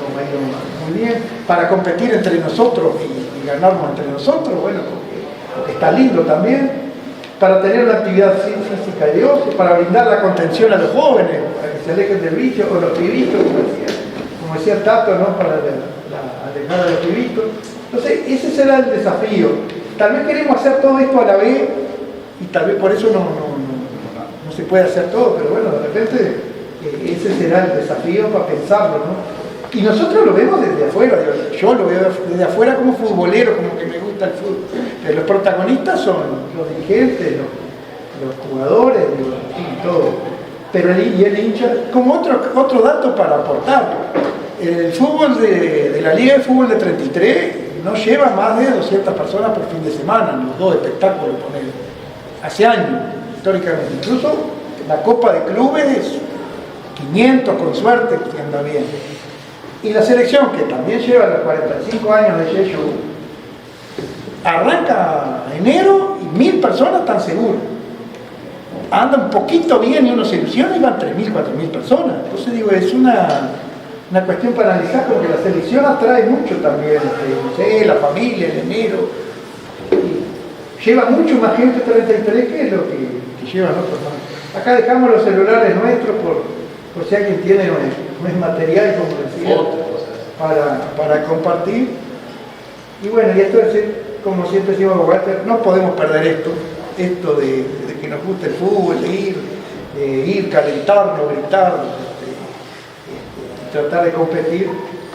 no me ha ido muy bien. Para competir entre nosotros y ganarnos entre nosotros, bueno, porque está lindo también. Para tener una actividad física y de ocio, para brindar la contención a los jóvenes, para que se alejen del vicio, o los pibitos, como decía Tato, ¿no? Para alejar a los pibitos. Entonces, ese será el desafío. Tal vez queremos hacer todo esto a la vez, y tal vez por eso no se puede hacer todo, pero bueno, de repente ese será el desafío para pensarlo, ¿no? Y nosotros lo vemos desde afuera, yo lo veo desde afuera como futbolero, como que me gusta el fútbol. Pero los protagonistas son los dirigentes, los jugadores, todo. Pero el hincha, como otro dato para aportar, el fútbol de la Liga de Fútbol de 33 no lleva más de 200 personas por fin de semana, en los 2 espectáculos, ponele. Hace años, históricamente. Incluso la Copa de Clubes, 500 con suerte, que anda bien. Y la selección, que también lleva los 45 años de Jeju, arranca enero y 1000 personas están seguras. Anda un poquito bien y uno se ilusiona y van 3.000, 4.000 personas. Entonces digo, es una cuestión para analizar, porque la selección atrae mucho también, la familia, el enero. Y lleva mucho más gente 33 que lo que llevan otros más. Acá dejamos los celulares nuestros por si alguien tiene un material, como decía, para compartir. Y bueno, y esto es, como siempre decimos, Walter, no podemos perder esto de que nos guste el fútbol, de ir, calentarnos, gritar, tratar de competir,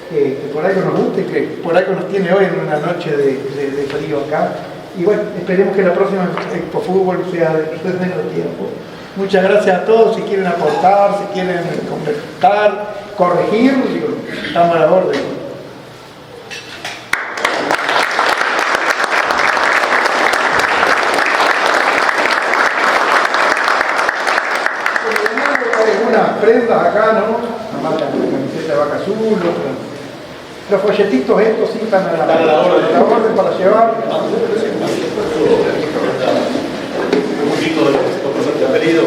que por algo nos guste, que por algo nos tiene hoy en una noche de frío acá. Y bueno, esperemos que la próxima Expo Fútbol sea de menos tiempo. Muchas gracias a todos. Si quieren aportar, si quieren comentar, corregir, estamos a la orden. Hay algunas prendas acá, ¿no? Una marca de camiseta de Vaca Azul, los folletitos estos sí están a la orden para llevar. Un poquito de esto, por suerte, ha pedido.